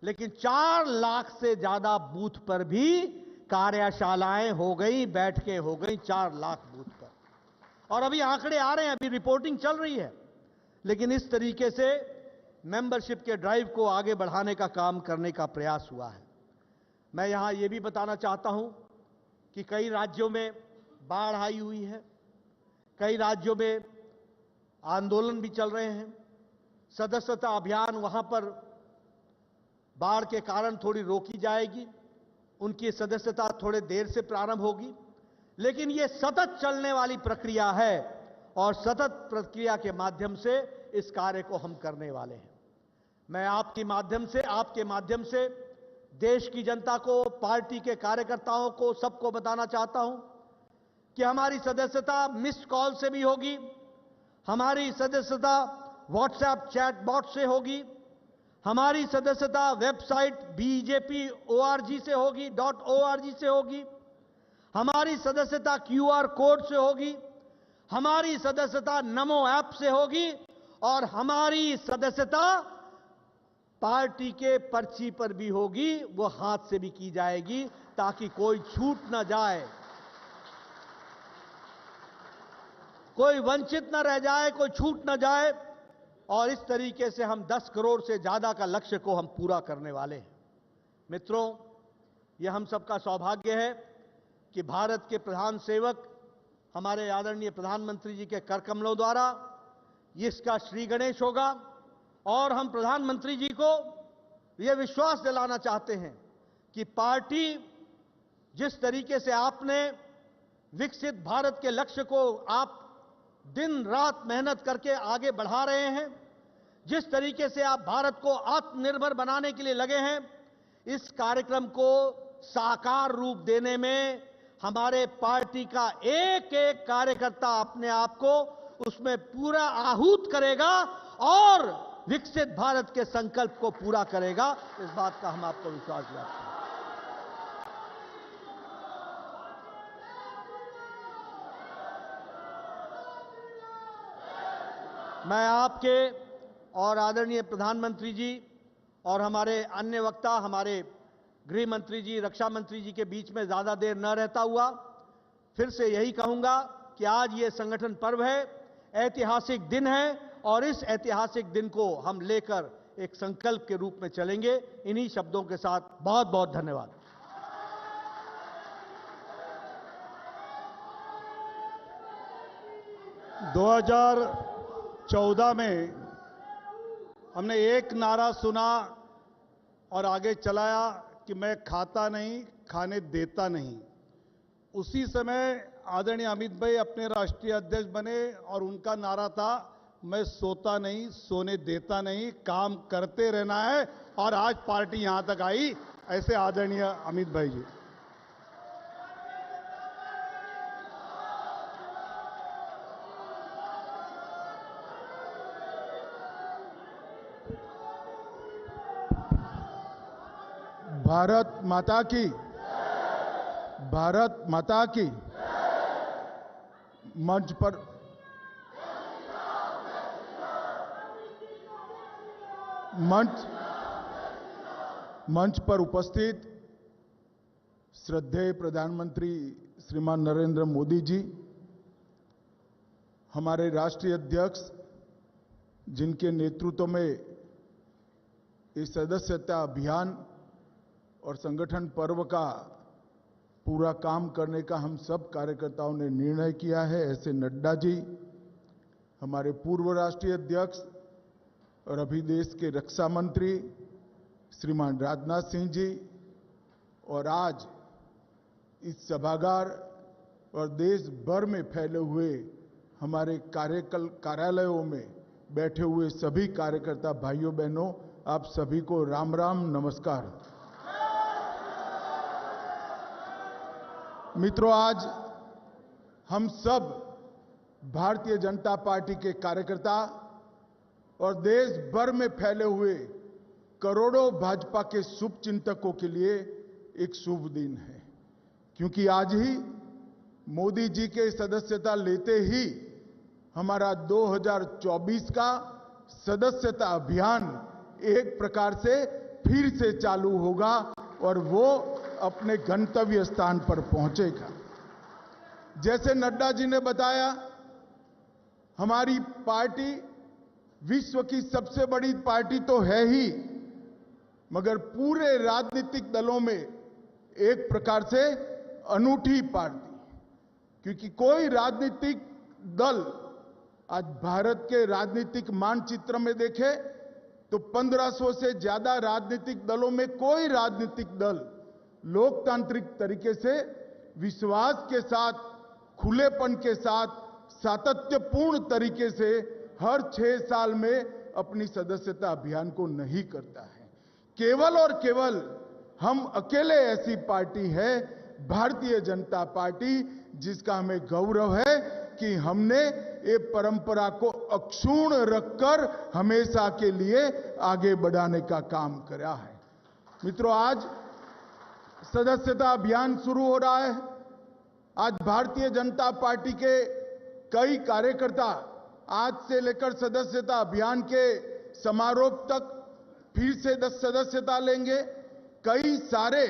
लेकिन 4 लाख से ज्यादा बूथ पर भी कार्यशालाएं हो गई, बैठकें हो गई 4 लाख बूथ पर। और अभी आंकड़े आ रहे हैं, अभी रिपोर्टिंग चल रही है। लेकिन इस तरीके से मेंबरशिप के ड्राइव को आगे बढ़ाने का काम करने का प्रयास हुआ है। मैं यहां यह भी बताना चाहता हूं कि कई राज्यों में बाढ़ आई हुई है, कई राज्यों में आंदोलन भी चल रहे हैं। सदस्यता अभियान वहां पर बाढ़ के कारण थोड़ी रोकी जाएगी, उनकी सदस्यता थोड़े देर से प्रारंभ होगी, लेकिन यह सतत चलने वाली प्रक्रिया है और सतत प्रक्रिया के माध्यम से इस कार्य को हम करने वाले हैं। मैं आपके माध्यम से देश की जनता को, पार्टी के कार्यकर्ताओं को, सबको बताना चाहता हूं कि हमारी सदस्यता मिस्ड कॉल से भी होगी, हमारी सदस्यता व्हाट्सएप चैटबॉट से होगी, हमारी सदस्यता वेबसाइट BJP.org से होगी, .org से होगी, हमारी सदस्यता QR कोड से होगी, हमारी सदस्यता नमो ऐप से होगी और हमारी सदस्यता पार्टी के पर्ची पर भी होगी, वो हाथ से भी की जाएगी ताकि कोई छूट ना जाए, कोई वंचित न रह जाए, कोई छूट न जाए। और इस तरीके से हम 10 करोड़ से ज्यादा का लक्ष्य को हम पूरा करने वाले हैं। मित्रों, यह हम सबका सौभाग्य है कि भारत के प्रधान सेवक हमारे आदरणीय प्रधानमंत्री जी के कर कमलों द्वारा इसका श्री गणेश होगा और हम प्रधानमंत्री जी को यह विश्वास दिलाना चाहते हैं कि पार्टी जिस तरीके से आपने विकसित भारत के लक्ष्य को आप दिन रात मेहनत करके आगे बढ़ा रहे हैं, जिस तरीके से आप भारत को आत्मनिर्भर बनाने के लिए लगे हैं, इस कार्यक्रम को साकार रूप देने में हमारे पार्टी का एक एक कार्यकर्ता अपने आप को उसमें पूरा आहूत करेगा और विकसित भारत के संकल्प को पूरा करेगा। इस बात का हम आपको विश्वास दिलाते हैं। मैं आपके और आदरणीय प्रधानमंत्री जी और हमारे अन्य वक्ता, हमारे गृह मंत्री जी, रक्षा मंत्री जी के बीच में ज्यादा देर न रहता हुआ फिर से यही कहूंगा कि आज ये संगठन पर्व है, ऐतिहासिक दिन है और इस ऐतिहासिक दिन को हम लेकर एक संकल्प के रूप में चलेंगे। इन्हीं शब्दों के साथ बहुत बहुत धन्यवाद। दो 2014 में हमने एक नारा सुना और आगे चलाया कि मैं खाता नहीं, खाने देता नहीं। उसी समय आदरणीय अमित भाई अपने राष्ट्रीय अध्यक्ष बने और उनका नारा था मैं सोता नहीं, सोने देता नहीं, काम करते रहना है। और आज पार्टी यहां तक आई, ऐसे आदरणीय अमित भाई जी। भारत माता की, भारत माता की। मंच पर उपस्थित श्रद्धेय प्रधानमंत्री श्रीमान नरेंद्र मोदी जी, हमारे राष्ट्रीय अध्यक्ष जिनके नेतृत्व में इस सदस्यता अभियान और संगठन पर्व का पूरा काम करने का हम सब कार्यकर्ताओं ने निर्णय किया है, ऐसे नड्डा जी, हमारे पूर्व राष्ट्रीय अध्यक्ष और अभी देश के रक्षा मंत्री श्रीमान राजनाथ सिंह जी, और आज इस सभागार और देश भर में फैले हुए हमारे कार्यालयों में बैठे हुए सभी कार्यकर्ता भाइयों बहनों, आप सभी को राम राम, नमस्कार। मित्रों, आज हम सब भारतीय जनता पार्टी के कार्यकर्ता और देश भर में फैले हुए करोड़ों भाजपा के शुभचिंतकों के लिए एक शुभ दिन है, क्योंकि आज ही मोदी जी के सदस्यता लेते ही हमारा 2024 का सदस्यता अभियान एक प्रकार से फिर से चालू होगा और वो अपने गंतव्य स्थान पर पहुंचेगा। जैसे नड्डा जी ने बताया, हमारी पार्टी विश्व की सबसे बड़ी पार्टी तो है ही, मगर पूरे राजनीतिक दलों में एक प्रकार से अनूठी पार्टी, क्योंकि कोई राजनीतिक दल आज भारत के राजनीतिक मानचित्र में देखे तो 1500 से ज्यादा राजनीतिक दलों में कोई राजनीतिक दल लोकतांत्रिक तरीके से विश्वास के साथ, खुलेपन के साथ, सातत्यपूर्ण तरीके से हर 6 साल में अपनी सदस्यता अभियान को नहीं करता है। केवल और केवल हम अकेले ऐसी पार्टी है, भारतीय जनता पार्टी, जिसका हमें गौरव है कि हमने ये परंपरा को अक्षुण्ण रखकर हमेशा के लिए आगे बढ़ाने का काम करा है। मित्रों, आज सदस्यता अभियान शुरू हो रहा है। आज भारतीय जनता पार्टी के कई कार्यकर्ता आज से लेकर सदस्यता अभियान के समारोह तक फिर से सदस्यता लेंगे। कई सारे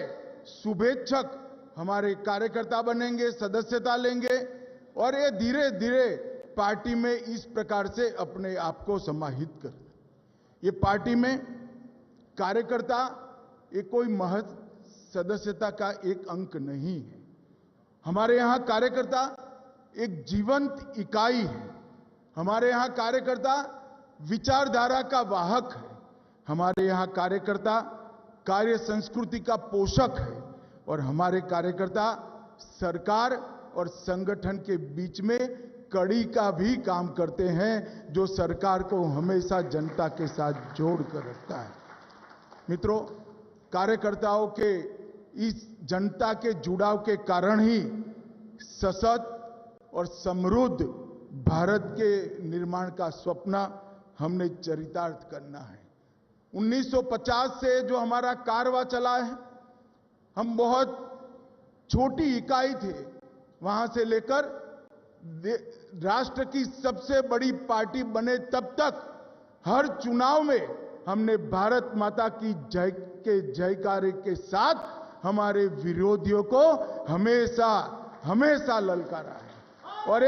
शुभेच्छक हमारे कार्यकर्ता बनेंगे, सदस्यता लेंगे और ये धीरे धीरे पार्टी में इस प्रकार से अपने आप को समाहित कर। ये पार्टी में कार्यकर्ता ये कोई महज सदस्यता का एक अंक नहीं है। हमारे यहां कार्यकर्ता एक जीवंत इकाई है। हमारे यहां कार्यकर्ता विचारधारा का वाहक है। हमारे यहां कार्यकर्ता कार्य संस्कृति का पोषक है और हमारे कार्यकर्ता सरकार और संगठन के बीच में कड़ी का भी काम करते हैं, जो सरकार को हमेशा जनता के साथ जोड़ कर रखता है। मित्रों, कार्यकर्ताओं के इस जनता के जुड़ाव के कारण ही सशक्त और समृद्ध भारत के निर्माण का स्वप्न हमने चरितार्थ करना है। 1950 से जो हमारा कारवां चला है, हम बहुत छोटी इकाई थे। वहां से लेकर राष्ट्र की सबसे बड़ी पार्टी बने तब तक हर चुनाव में हमने भारत माता की जय के जयकारे के साथ हमारे विरोधियों को हमेशा हमेशा ललकारा है। और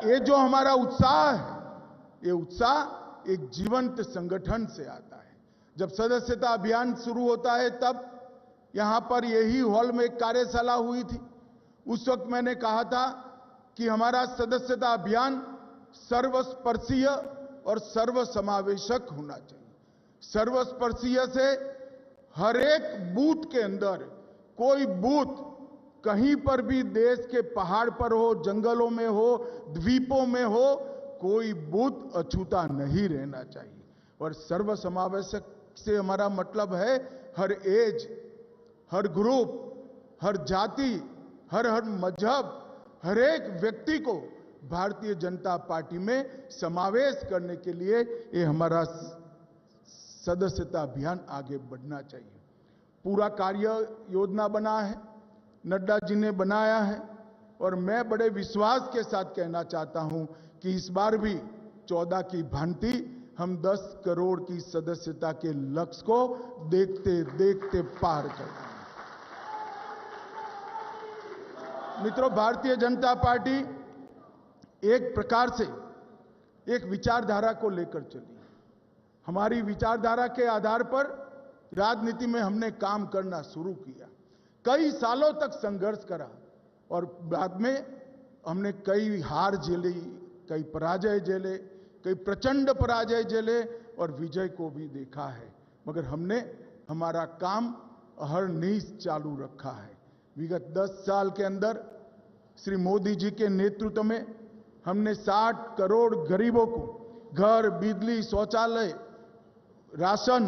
ये जो हमारा उत्साह है, ये उत्साह एक जीवंत संगठन से आता है। जब सदस्यता अभियान शुरू होता है तब यहां पर यही हॉल में एक कार्यशाला हुई थी। उस वक्त मैंने कहा था कि हमारा सदस्यता अभियान सर्वस्पर्शीय और सर्वसमावेशक होना चाहिए। सर्वस्पर्शीय से हर एक बूथ के अंदर, कोई बूथ कहीं पर भी देश के पहाड़ पर हो, जंगलों में हो, द्वीपों में हो, कोई बूथ अछूता नहीं रहना चाहिए। और सर्वसमावेशक से हमारा मतलब है हर एज, हर ग्रुप, हर जाति, हर मजहब, हर एक व्यक्ति को भारतीय जनता पार्टी में समावेश करने के लिए ये हमारा सदस्यता अभियान आगे बढ़ना चाहिए। पूरा कार्य योजना बना है, नड्डा जी ने बनाया है और मैं बड़े विश्वास के साथ कहना चाहता हूं कि इस बार भी 14 की भांति हम 10 करोड़ की सदस्यता के लक्ष्य को देखते देखते पार कर देंगे। मित्रों, भारतीय जनता पार्टी एक प्रकार से एक विचारधारा को लेकर चली। हमारी विचारधारा के आधार पर राजनीति में हमने काम करना शुरू किया। कई सालों तक संघर्ष करा और बाद में हमने कई हार झेली, कई पराजय झेले, कई प्रचंड पराजय झेले और विजय को भी देखा है। मगर हमने हमारा काम अहरनिश चालू रखा है। विगत 10 साल के अंदर श्री मोदी जी के नेतृत्व में हमने 60 करोड़ गरीबों को घर, बिजली, शौचालय, राशन,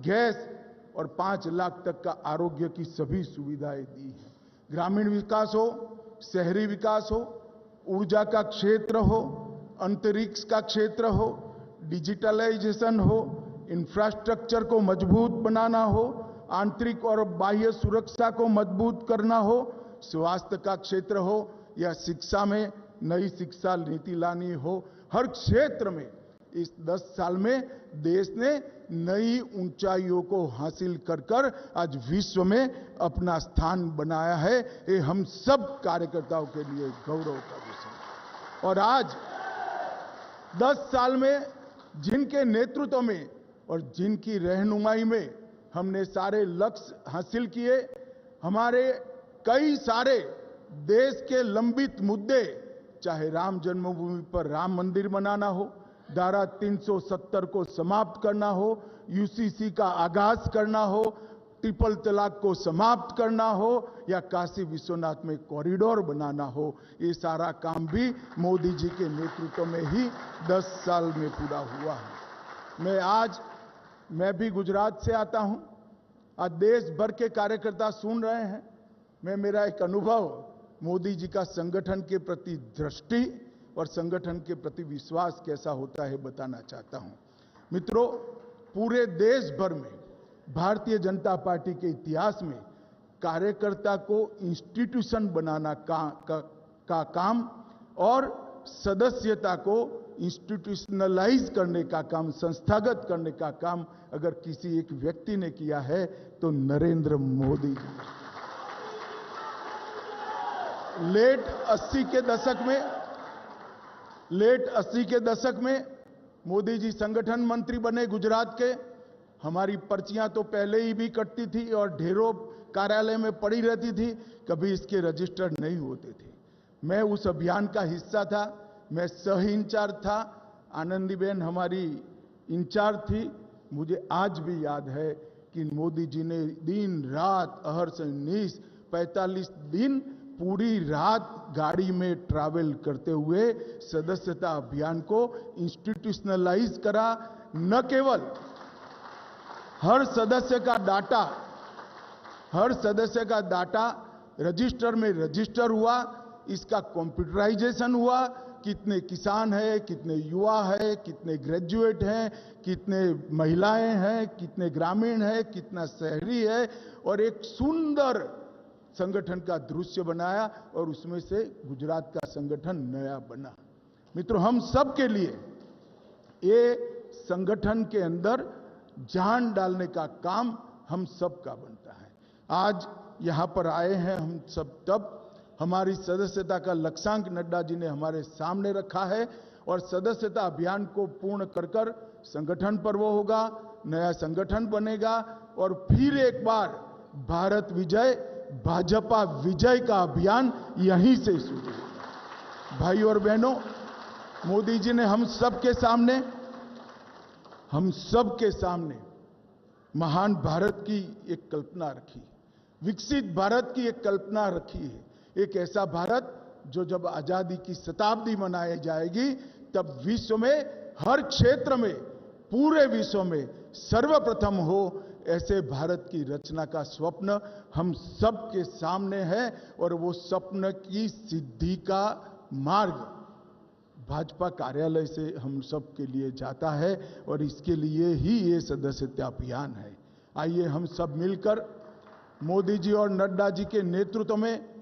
गैस और 5 लाख तक का आरोग्य की सभी सुविधाएं दी हैं। ग्रामीण विकास हो, शहरी विकास हो, ऊर्जा का क्षेत्र हो, अंतरिक्ष का क्षेत्र हो, डिजिटलाइजेशन हो, इंफ्रास्ट्रक्चर को मजबूत बनाना हो, आंतरिक और बाह्य सुरक्षा को मजबूत करना हो, स्वास्थ्य का क्षेत्र हो या शिक्षा में नई शिक्षा नीति लानी हो, हर क्षेत्र में इस 10 साल में देश ने नई ऊंचाइयों को हासिल कर कर आज विश्व में अपना स्थान बनाया है। ये हम सब कार्यकर्ताओं के लिए गौरव का विषय है। और आज 10 साल में जिनके नेतृत्व में और जिनकी रहनुमाई में हमने सारे लक्ष्य हासिल किए, हमारे कई सारे देश के लंबित मुद्दे, चाहे राम जन्मभूमि पर राम मंदिर बनाना हो, धारा 370 को समाप्त करना हो, यूसीसी का आगाज करना हो, ट्रिपल तलाक को समाप्त करना हो या काशी विश्वनाथ में कॉरिडोर बनाना हो, ये सारा काम भी मोदी जी के नेतृत्व में ही 10 साल में पूरा हुआ है। मैं भी गुजरात से आता हूं। आज देश भर के कार्यकर्ता सुन रहे हैं। मेरा एक अनुभव मोदी जी का संगठन के प्रति दृष्टि और संगठन के प्रति विश्वास कैसा होता है बताना चाहता हूं। मित्रों, पूरे देश भर में भारतीय जनता पार्टी के इतिहास में कार्यकर्ता को इंस्टीट्यूशन बनाना का काम और सदस्यता को इंस्टीट्यूशनलाइज करने का काम, संस्थागत करने का काम अगर किसी एक व्यक्ति ने किया है तो नरेंद्र मोदी जी। लेट 80 के दशक में मोदी जी संगठन मंत्री बने गुजरात के। हमारी पर्चियां तो पहले ही भी कटती थी और ढेरों कार्यालय में पड़ी रहती थी, कभी इसके रजिस्टर नहीं होते थे। मैं उस अभियान का हिस्सा था, मैं सह इंचार्ज था, आनंदीबेन हमारी इंचार्ज थी। मुझे आज भी याद है कि मोदी जी ने दिन रात अहर्ष निश 45 दिन पूरी रात गाड़ी में ट्रैवल करते हुए सदस्यता अभियान को इंस्टीट्यूशनलाइज करा। न केवल हर सदस्य का डाटा रजिस्टर में रजिस्टर हुआ, इसका कंप्यूटराइजेशन हुआ। कितने किसान हैं, कितने युवा हैं, कितने ग्रेजुएट हैं, कितने महिलाएं हैं, कितने ग्रामीण हैं, कितना शहरी है, और एक सुंदर संगठन का दृश्य बनाया और उसमें से गुजरात का संगठन नया बना। मित्रों, हम सब के लिए ये संगठन के अंदर जान डालने का काम हम सब का बनता है। आज यहां पर आए हैं हम सब, तब हमारी सदस्यता का लक्ष्यांक नड्डा जी ने हमारे सामने रखा है और सदस्यता अभियान को पूर्ण कर कर संगठन पर्व होगा, नया संगठन बनेगा और फिर एक बार भारत विजय, भाजपा विजय का अभियान यहीं से शुरू होगा। भाई और बहनों, मोदी जी ने हम सबके सामने महान भारत की एक कल्पना रखी, विकसित भारत की एक कल्पना रखी है। एक ऐसा भारत जो जब आजादी की शताब्दी मनाई जाएगी तब विश्व में हर क्षेत्र में, पूरे विश्व में सर्वप्रथम हो, ऐसे भारत की रचना का स्वप्न हम सबके सामने है। और वो स्वप्न की सिद्धि का मार्ग भाजपा कार्यालय से हम सब के लिए जाता है और इसके लिए ही ये सदस्यता अभियान है। आइए हम सब मिलकर मोदी जी और नड्डा जी के नेतृत्व में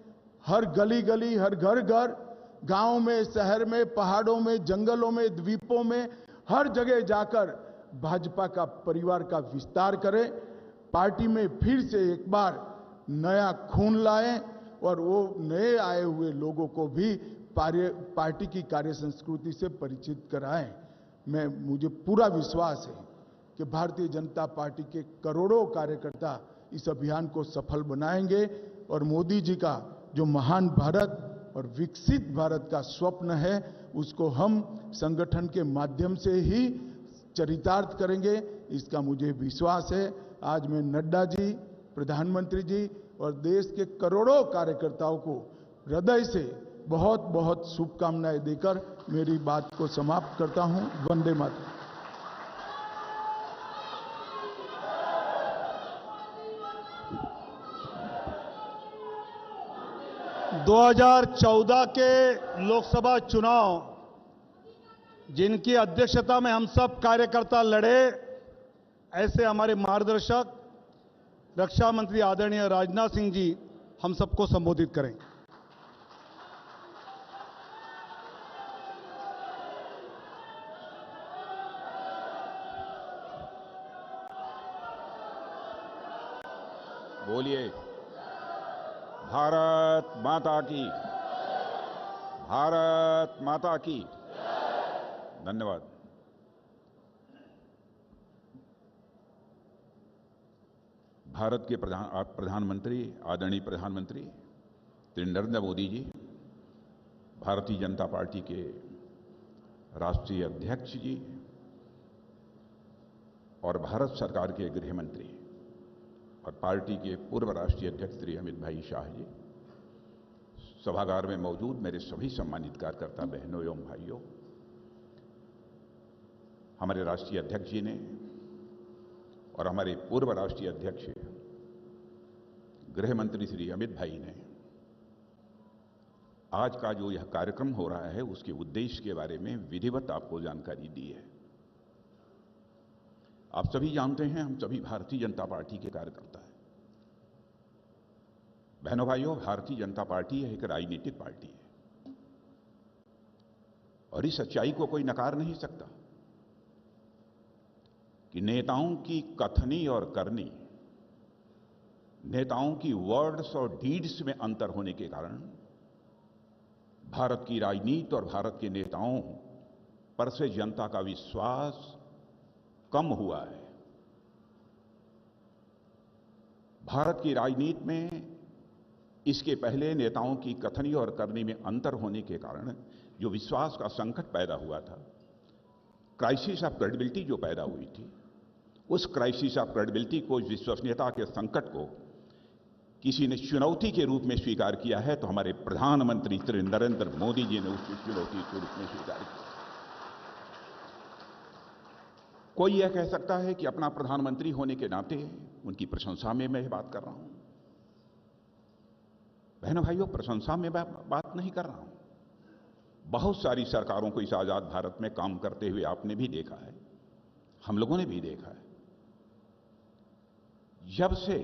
हर गली गली, हर घर घर, गांव में, शहर में, पहाड़ों में, जंगलों में, द्वीपों में, हर जगह जाकर भाजपा का परिवार का विस्तार करें, पार्टी में फिर से एक बार नया खून लाएं और वो नए आए हुए लोगों को भी पार्टी की कार्य संस्कृति से परिचित कराएं। मुझे पूरा विश्वास है कि भारतीय जनता पार्टी के करोड़ों कार्यकर्ता इस अभियान को सफल बनाएंगे और मोदी जी का जो महान भारत और विकसित भारत का स्वप्न है उसको हम संगठन के माध्यम से ही चरितार्थ करेंगे, इसका मुझे विश्वास है। आज मैं नड्डा जी, प्रधानमंत्री जी और देश के करोड़ों कार्यकर्ताओं को हृदय से बहुत बहुत शुभकामनाएं देकर मेरी बात को समाप्त करता हूं। वंदे मातरम। 2014 के लोकसभा चुनाव जिनकी अध्यक्षता में हम सब कार्यकर्ता लड़े, ऐसे हमारे मार्गदर्शक रक्षा मंत्री आदरणीय राजनाथ सिंह जी हम सबको संबोधित करेंगे। बोलिए। भारत माता की। भारत माता की। धन्यवाद। भारत के प्रधानमंत्री, आदरणीय प्रधानमंत्री श्री नरेंद्र मोदी जी, भारतीय जनता पार्टी के राष्ट्रीय अध्यक्ष जी और भारत सरकार के गृह मंत्री और पार्टी के पूर्व राष्ट्रीय अध्यक्ष श्री अमित भाई शाह जी, सभागार में मौजूद मेरे सभी सम्मानित कार्यकर्ता बहनों एवं भाइयों, हमारे राष्ट्रीय अध्यक्ष जी ने और हमारे पूर्व राष्ट्रीय अध्यक्ष गृह मंत्री श्री अमित भाई ने आज का जो यह कार्यक्रम हो रहा है उसके उद्देश्य के बारे में विधिवत आपको जानकारी दी है। आप सभी जानते हैं, हम सभी भारतीय जनता पार्टी के कार्यकर्ता हैं। बहनों भाइयों, भारतीय जनता पार्टी एक राजनीतिक पार्टी है और इस सच्चाई को कोई नकार नहीं सकता कि नेताओं की कथनी और करनी, नेताओं की वर्ड्स और डीड्स में अंतर होने के कारण भारत की राजनीति और भारत के नेताओं पर से जनता का विश्वास कम हुआ है। भारत की राजनीति में इसके पहले नेताओं की कथनी और करनी में अंतर होने के कारण जो विश्वास का संकट पैदा हुआ था, क्राइसिस ऑफ क्रेडिबिलिटी जो पैदा हुई थी, उस क्राइसिस ऑफ क्रेडिबिलिटी को, विश्वसनीयता के संकट को किसी ने चुनौती के रूप में स्वीकार किया है तो हमारे प्रधानमंत्री श्री नरेंद्र मोदी जी ने उसकी चुनौती के रूप में स्वीकार किया। कोई यह कह सकता है कि अपना प्रधानमंत्री होने के नाते उनकी प्रशंसा में मैं बात कर रहा हूं। बहनों भाइयों, प्रशंसा में बात नहीं कर रहा हूं। बहुत सारी सरकारों को इस आजाद भारत में काम करते हुए आपने भी देखा है, हम लोगों ने भी देखा है। जब से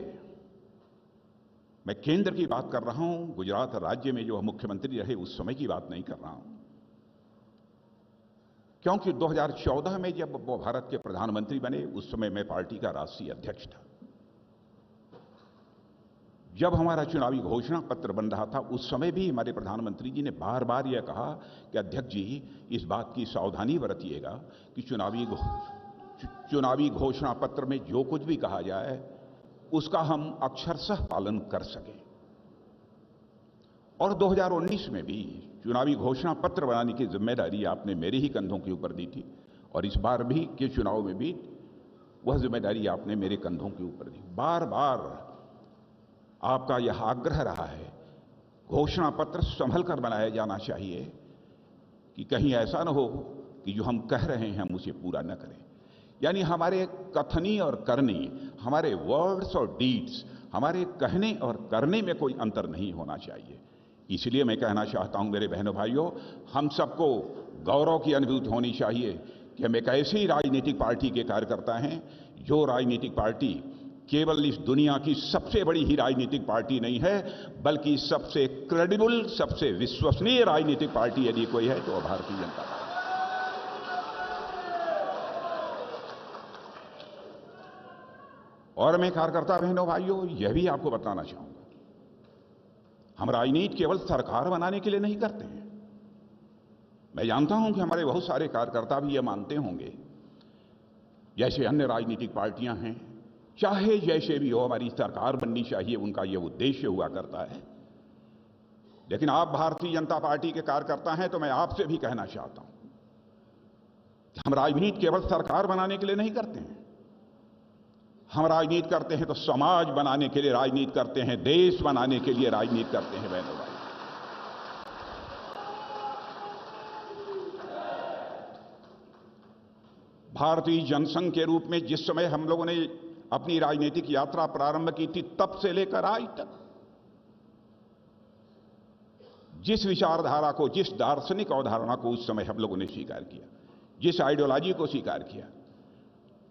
मैं केंद्र की बात कर रहा हूं, गुजरात राज्य में जो मुख्यमंत्री रहे उस समय की बात नहीं कर रहा हूं, क्योंकि 2014 में जब वो भारत के प्रधानमंत्री बने उस समय मैं पार्टी का राष्ट्रीय अध्यक्ष था। जब हमारा चुनावी घोषणा पत्र बन रहा था उस समय भी हमारे प्रधानमंत्री जी ने बार बार यह कहा कि अध्यक्ष जी, इस बात की सावधानी बरतिएगा कि चुनावी घोषणा पत्र में जो कुछ भी कहा जाए उसका हम अक्षरशः पालन कर सकें। और 2019 में भी चुनावी घोषणा पत्र बनाने की जिम्मेदारी आपने मेरे ही कंधों के ऊपर दी थी और इस बार भी के चुनाव में भी वह जिम्मेदारी आपने मेरे कंधों के ऊपर दी। बार बार आपका यह आग्रह रहा है, घोषणा पत्र संभल कर बनाया जाना चाहिए कि कहीं ऐसा न हो कि जो हम कह रहे हैं हम उसे पूरा न करें। यानी हमारे कथनी और करनी, हमारे वर्ड्स और डीड्स, हमारे कहने और करने में कोई अंतर नहीं होना चाहिए। इसलिए मैं कहना चाहता हूं मेरे बहनों भाइयों, हम सबको गौरव की अनुभूति होनी चाहिए कि हम एक ऐसी राजनीतिक पार्टी के कार्यकर्ता हैं जो राजनीतिक पार्टी केवल इस दुनिया की सबसे बड़ी ही राजनीतिक पार्टी नहीं है, बल्कि सबसे क्रेडिबल, सबसे विश्वसनीय राजनीतिक पार्टी यदि कोई है तो भारतीय जनता पार्टी। और मैं कार्यकर्ता बहनों भाइयों यह भी आपको बताना चाहूंगा, हम राजनीति केवल सरकार बनाने के लिए नहीं करते हैं। मैं जानता हूं कि हमारे बहुत सारे कार्यकर्ता भी यह मानते होंगे, जैसे अन्य राजनीतिक पार्टियां हैं, चाहे जैसे भी हो हमारी सरकार बननी चाहिए, उनका यह उद्देश्य हुआ करता है। लेकिन आप भारतीय जनता पार्टी के कार्यकर्ता हैं तो मैं आपसे भी कहना चाहता हूं कि हम राजनीति केवल सरकार बनाने के लिए नहीं करते हैं। हम राजनीति करते हैं तो समाज बनाने के लिए राजनीति करते हैं, देश बनाने के लिए राजनीति करते हैं। बहनों भाई, भारतीय जनसंघ के रूप में जिस समय हम लोगों ने अपनी राजनीतिक यात्रा प्रारंभ की थी, तब से लेकर आज तक जिस विचारधारा को, जिस दार्शनिक अवधारणा को उस समय हम लोगों ने स्वीकार किया, जिस आइडियोलॉजी को स्वीकार किया,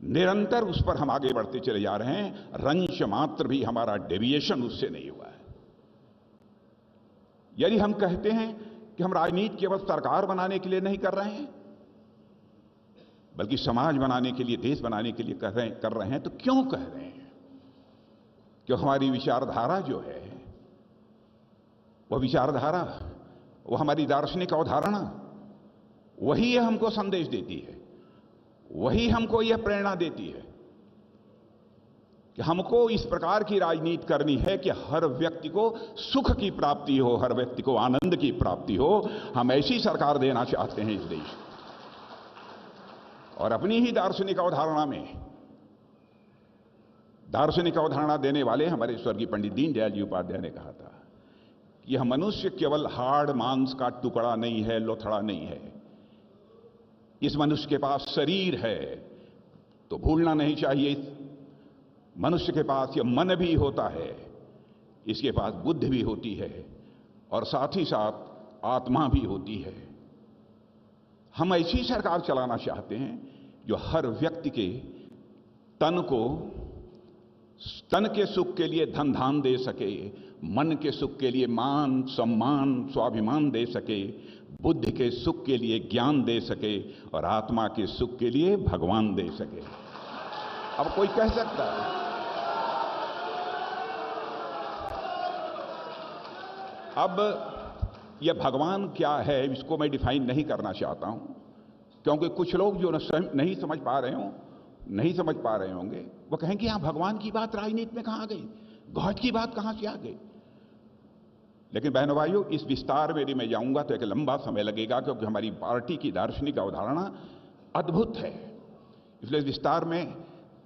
निरंतर उस पर हम आगे बढ़ते चले जा रहे हैं। रंश मात्र भी हमारा डेविएशन उससे नहीं हुआ है। यदि हम कहते हैं कि हम राजनीति केवल सरकार बनाने के लिए नहीं कर रहे हैं, बल्कि समाज बनाने के लिए, देश बनाने के लिए कर रहे हैं, तो क्यों कह रहे हैं? कि हमारी विचारधारा जो है, वह विचारधारा, वह हमारी दार्शनिक अवधारणा, वही यह हमको संदेश देती है, वही हमको यह प्रेरणा देती है कि हमको इस प्रकार की राजनीति करनी है कि हर व्यक्ति को सुख की प्राप्ति हो, हर व्यक्ति को आनंद की प्राप्ति हो। हम ऐसी सरकार देना चाहते हैं इस देश को। और अपनी ही दार्शनिक अवधारणा में, दार्शनिक अवधारणा देने वाले हमारे स्वर्गीय पंडित दीनदयाल जी उपाध्याय ने कहा था कि यह मनुष्य केवल हाड़ मांस का टुकड़ा नहीं है, लोथड़ा नहीं है। इस मनुष्य के पास शरीर है, तो भूलना नहीं चाहिए मनुष्य के पास यह मन भी होता है, इसके पास बुद्धि भी होती है, और साथ ही साथ आत्मा भी होती है। हम ऐसी सरकार चलाना चाहते हैं जो हर व्यक्ति के तन को, तन के सुख के लिए धन धान दे सके, मन के सुख के लिए मान सम्मान स्वाभिमान दे सके, बुद्धि के सुख के लिए ज्ञान दे सके, और आत्मा के सुख के लिए भगवान दे सके। अब कोई कह सकता है अब यह भगवान क्या है, इसको मैं डिफाइन नहीं करना चाहता हूं, क्योंकि कुछ लोग जो नहीं समझ पा रहे होंगे, वो कहेंगे यहां भगवान की बात राजनीति में कहां आ गई, गॉड की बात कहां से आ गई। लेकिन बहनों भाइयों, इस विस्तार में यदि मैं जाऊंगा तो एक लंबा समय लगेगा, क्योंकि हमारी पार्टी की दार्शनिक अवधारणा अद्भुत है, इसलिए इस विस्तार में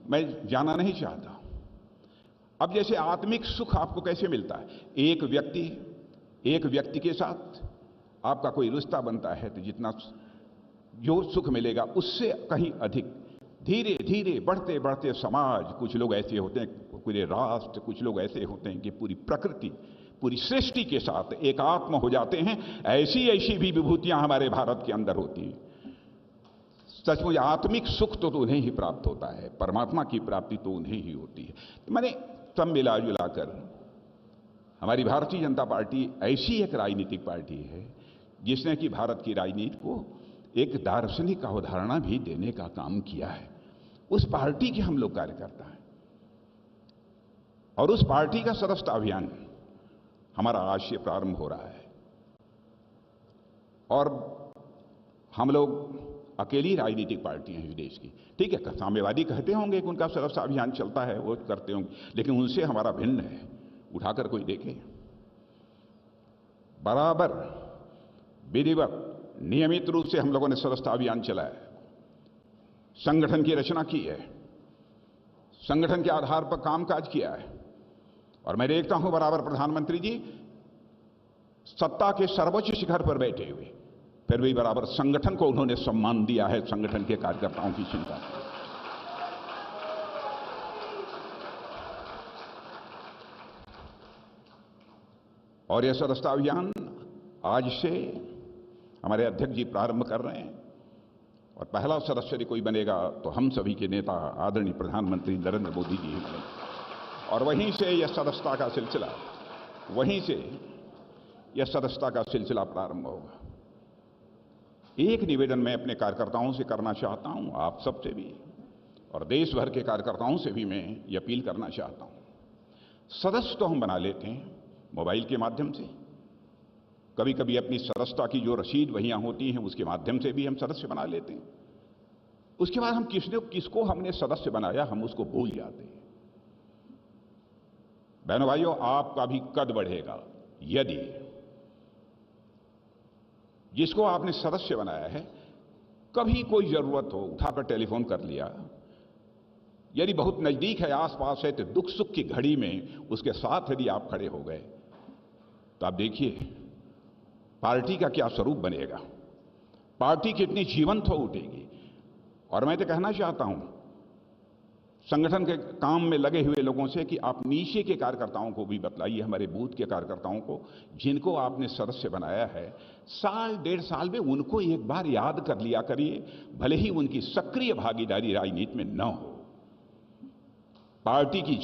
मैं जाना नहीं चाहता। अब जैसे आत्मिक सुख आपको कैसे मिलता है, एक व्यक्ति के साथ आपका कोई रिश्ता बनता है, तो जितना जो सुख मिलेगा उससे कहीं अधिक धीरे धीरे बढ़ते बढ़ते समाज, कुछ लोग ऐसे होते हैं, पूरे राष्ट्र, कुछ लोग ऐसे होते हैं कि पूरी प्रकृति, पूरी सृष्टि के साथ एकात्म हो जाते हैं। ऐसी ऐसी भी विभूतियां हमारे भारत के अंदर होती हैं। सचमुच आत्मिक सुख तो उन्हें ही प्राप्त होता है, परमात्मा की प्राप्ति तो उन्हें ही होती है। मैंने सब मिला जुला कर हमारी भारतीय जनता पार्टी ऐसी एक राजनीतिक पार्टी है जिसने कि भारत की राजनीति को एक दार्शनिक अवधारणा भी देने का काम किया है। उस पार्टी के हम लोग कार्यकर्ता हैं, और उस पार्टी का सदस्यता अभियान हमारा आज से प्रारंभ हो रहा है। और हम लोग अकेली राजनीतिक पार्टी हैं इस देश की। ठीक है, साम्यवादी कहते होंगे कि उनका सदस्यता अभियान चलता है, वो करते होंगे, लेकिन उनसे हमारा भिन्न है। उठाकर कोई देखे, बराबर विधिवत नियमित रूप से हम लोगों ने सदस्यता अभियान चलाया, संगठन की रचना की है, संगठन के आधार पर कामकाज किया है। और मैं देखता हूं बराबर प्रधानमंत्री जी सत्ता के सर्वोच्च शिखर पर बैठे हुए, फिर भी बराबर संगठन को उन्होंने सम्मान दिया है, संगठन के कार्यकर्ताओं की चिंता की। और यह सदस्यता अभियान आज से हमारे अध्यक्ष जी प्रारंभ कर रहे हैं, और पहला सदस्य यदि कोई बनेगा तो हम सभी के नेता आदरणीय प्रधानमंत्री नरेंद्र मोदी जी ही बनेंगे। और वहीं से यह सदस्यता का सिलसिला प्रारंभ होगा। एक निवेदन मैं अपने कार्यकर्ताओं से करना चाहता हूं, आप सबसे भी और देश भर के कार्यकर्ताओं से भी मैं ये अपील करना चाहता हूं। सदस्य तो हम बना लेते हैं मोबाइल के माध्यम से, कभी कभी अपनी सदस्यता की जो रसीद वहियां होती हैं उसके माध्यम से भी हम सदस्य बना लेते हैं। उसके बाद हम किसको हमने सदस्य बनाया हम उसको भूल जाते हैं। बहनों भाइयों, आपका भी कद बढ़ेगा यदि जिसको आपने सदस्य बनाया है कभी कोई जरूरत हो उठाकर टेलीफोन कर लिया, यदि बहुत नजदीक है, आसपास है, तो दुख सुख की घड़ी में उसके साथ यदि आप खड़े हो गए तो आप देखिए पार्टी का क्या स्वरूप बनेगा, पार्टी कितनी जीवंत हो उठेगी। और मैं तो कहना चाहता हूं संगठन के काम में लगे हुए लोगों से कि आप नीचे के कार्यकर्ताओं को भी बतलाइए, हमारे बूथ के कार्यकर्ताओं को जिनको आपने सदस्य बनाया है, साल डेढ़ साल में उनको एक बार याद कर लिया करिए, भले ही उनकी सक्रिय भागीदारी राजनीति में न हो। पार्टी की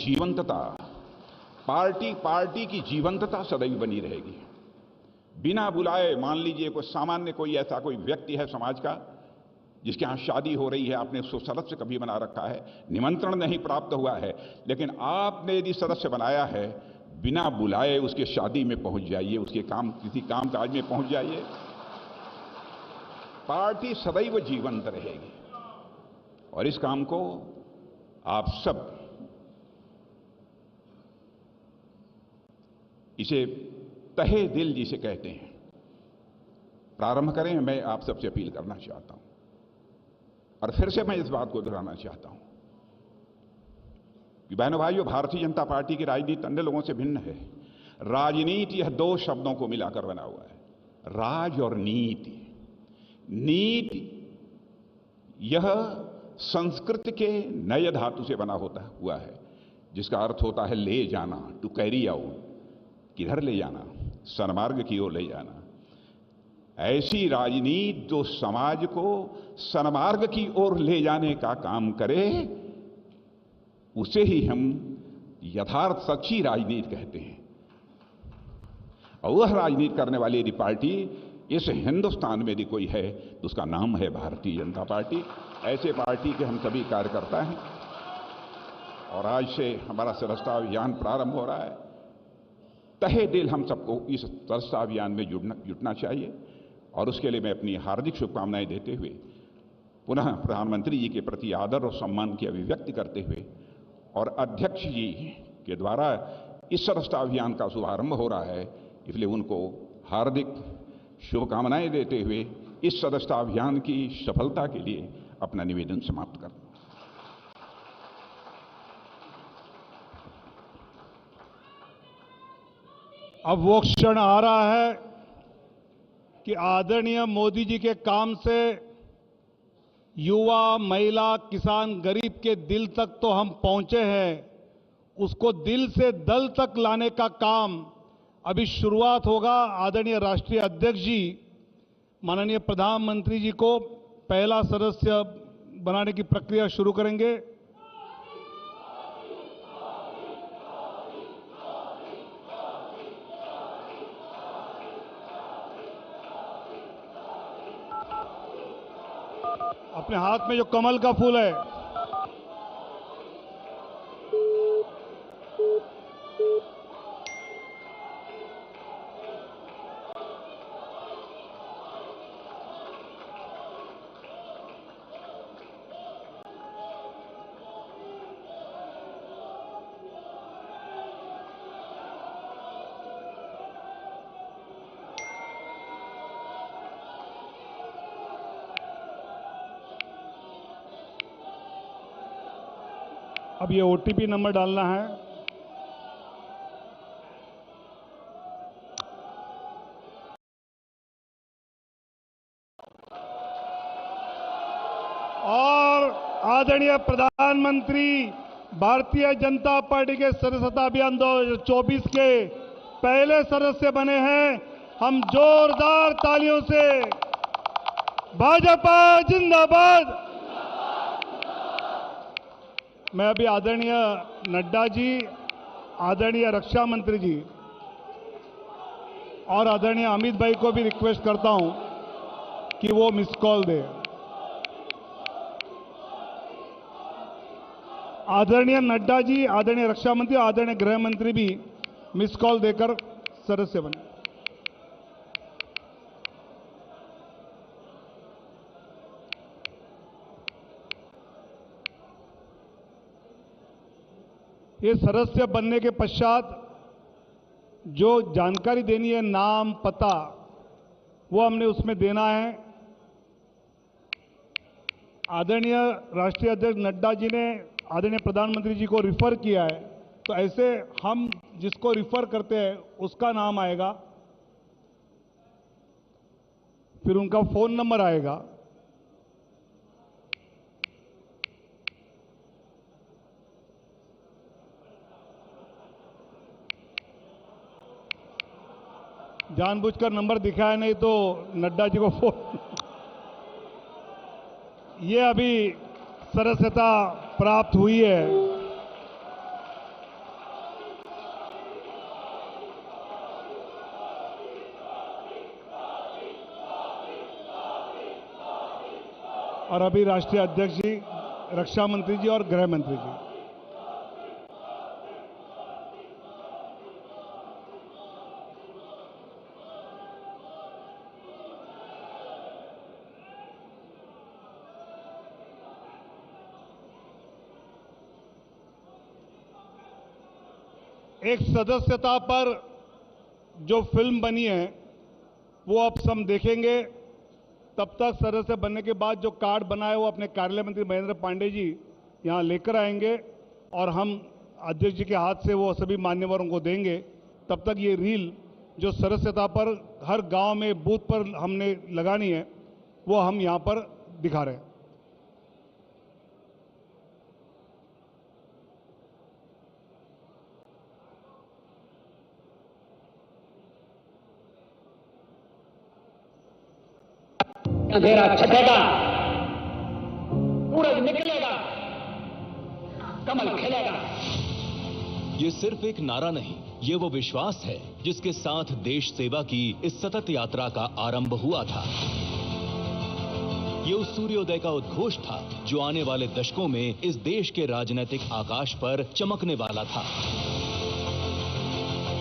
जीवंतता सदैव बनी रहेगी। बिना बुलाए मान लीजिए कोई सामान्य कोई ऐसा कोई व्यक्ति है समाज का जिसके यहाँ शादी हो रही है, आपने उसको सदस्य कभी बना रखा है, निमंत्रण नहीं प्राप्त हुआ है, लेकिन आपने यदि सदस्य बनाया है, बिना बुलाए उसके शादी में पहुंच जाइए, उसके किसी काम काज में पहुंच जाइए। पार्टी सदैव जीवंत रहेगी और इस काम को आप सब इसे तहे दिल जिसे कहते हैं प्रारंभ करें। मैं आप सबसे अपील करना चाहता हूं और फिर से मैं इस बात को दोहराना चाहता हूं कि बहनों भाइयों, भारतीय जनता पार्टी की राजनीति अन्य लोगों से भिन्न है। राजनीति यह दो शब्दों को मिलाकर बना हुआ है, राज और नीति। नीति यह संस्कृत के नए धातु से बना हुआ है, जिसका अर्थ होता है ले जाना, टू कैरी आउट, किधर ले जाना, सन्मार्ग की ओर ले जाना। ऐसी राजनीति जो समाज को सन्मार्ग की ओर ले जाने का काम करे, उसे ही हम यथार्थ सच्ची राजनीति कहते हैं। और वह राजनीति करने वाली यदि पार्टी इस हिंदुस्तान में यदि कोई है तो उसका नाम है भारतीय जनता पार्टी। ऐसे पार्टी के हम सभी कार्यकर्ता हैं और आज से हमारा सदस्यता अभियान प्रारंभ हो रहा है। तहे दिल हम सबको इस सदस्यता अभियान में जुटना चाहिए और उसके लिए मैं अपनी हार्दिक शुभकामनाएं देते हुए पुनः प्रधानमंत्री जी के प्रति आदर और सम्मान की अभिव्यक्ति करते हुए और अध्यक्ष जी के द्वारा इस सदस्यता अभियान का शुभारंभ हो रहा है, इसलिए उनको हार्दिक शुभकामनाएं देते हुए इस सदस्यता अभियान की सफलता के लिए अपना निवेदन समाप्त करता हूं। अब वो क्षण आ रहा है कि आदरणीय मोदी जी के काम से युवा, महिला, किसान, गरीब के दिल तक तो हम पहुंचे हैं, उसको दिल से दल तक लाने का काम अभी शुरुआत होगा। आदरणीय राष्ट्रीय अध्यक्ष जी माननीय प्रधानमंत्री जी को पहला सदस्य बनाने की प्रक्रिया शुरू करेंगे। अपने हाथ में जो कमल का फूल है, अब ये ओटीपी नंबर डालना है। और आदरणीय प्रधानमंत्री भारतीय जनता पार्टी के सदस्यता अभियान 2024 के पहले सदस्य बने हैं। हम जोरदार तालियों से भाजपा जिंदाबाद। मैं अभी आदरणीय नड्डा जी, आदरणीय रक्षा मंत्री जी और आदरणीय अमित भाई को भी रिक्वेस्ट करता हूं कि वो मिस कॉल दे। आदरणीय नड्डा जी, आदरणीय रक्षा मंत्री, आदरणीय गृह मंत्री भी मिस कॉल देकर सदस्य बने। ये सदस्य बनने के पश्चात जो जानकारी देनी है, नाम, पता, वो हमने उसमें देना है। आदरणीय राष्ट्रीय अध्यक्ष नड्डा जी ने आदरणीय प्रधानमंत्री जी को रिफर किया है, तो ऐसे हम जिसको रिफर करते हैं उसका नाम आएगा, फिर उनका फोन नंबर आएगा, जानबूझकर नंबर दिखाया नहीं तो नड्डा जी को फोन। ये अभी सदस्यता प्राप्त हुई है। और अभी राष्ट्रीय अध्यक्ष जी, रक्षा मंत्री जी और गृह मंत्री जी। एक सदस्यता पर जो फिल्म बनी है वो अब हम देखेंगे। तब तक सदस्य बनने के बाद जो कार्ड बना है वो अपने कार्यालय मंत्री महेंद्र पांडे जी यहां लेकर आएंगे और हम अध्यक्ष जी के हाथ से वो सभी मान्यवरों को देंगे। तब तक ये रील जो सदस्यता पर हर गांव में बूथ पर हमने लगानी है वो हम यहां पर दिखा रहे हैं। अंधेरा छटेगा, सूरज निकलेगा, कमल खिलेगा। ये सिर्फ एक नारा नहीं, ये वो विश्वास है जिसके साथ देश सेवा की इस सतत यात्रा का आरंभ हुआ था। ये उस सूर्योदय का उद्घोष था जो आने वाले दशकों में इस देश के राजनीतिक आकाश पर चमकने वाला था।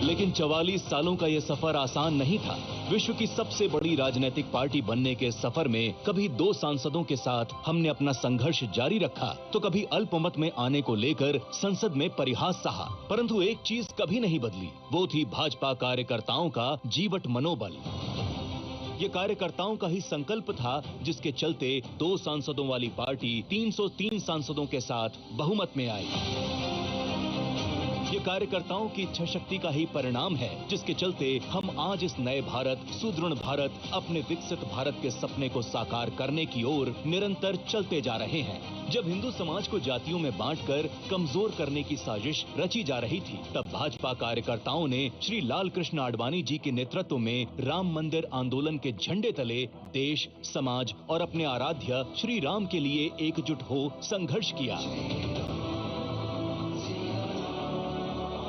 लेकिन 44 सालों का यह सफर आसान नहीं था। विश्व की सबसे बड़ी राजनीतिक पार्टी बनने के सफर में कभी 2 सांसदों के साथ हमने अपना संघर्ष जारी रखा, तो कभी अल्पमत में आने को लेकर संसद में परिहास सहा। परंतु एक चीज कभी नहीं बदली, वो थी भाजपा कार्यकर्ताओं का जीवट मनोबल। ये कार्यकर्ताओं का ही संकल्प था जिसके चलते 2 सांसदों वाली पार्टी 303 सांसदों के साथ बहुमत में आई। ये कार्यकर्ताओं की इच्छा शक्ति का ही परिणाम है जिसके चलते हम आज इस नए भारत, सुदृढ़ भारत, अपने विकसित भारत के सपने को साकार करने की ओर निरंतर चलते जा रहे हैं। जब हिंदू समाज को जातियों में बांटकर कमजोर करने की साजिश रची जा रही थी, तब भाजपा कार्यकर्ताओं ने श्री लाल कृष्ण आडवाणी जी के नेतृत्व में राम मंदिर आंदोलन के झंडे तले देश, समाज और अपने आराध्य श्री राम के लिए एकजुट हो संघर्ष किया।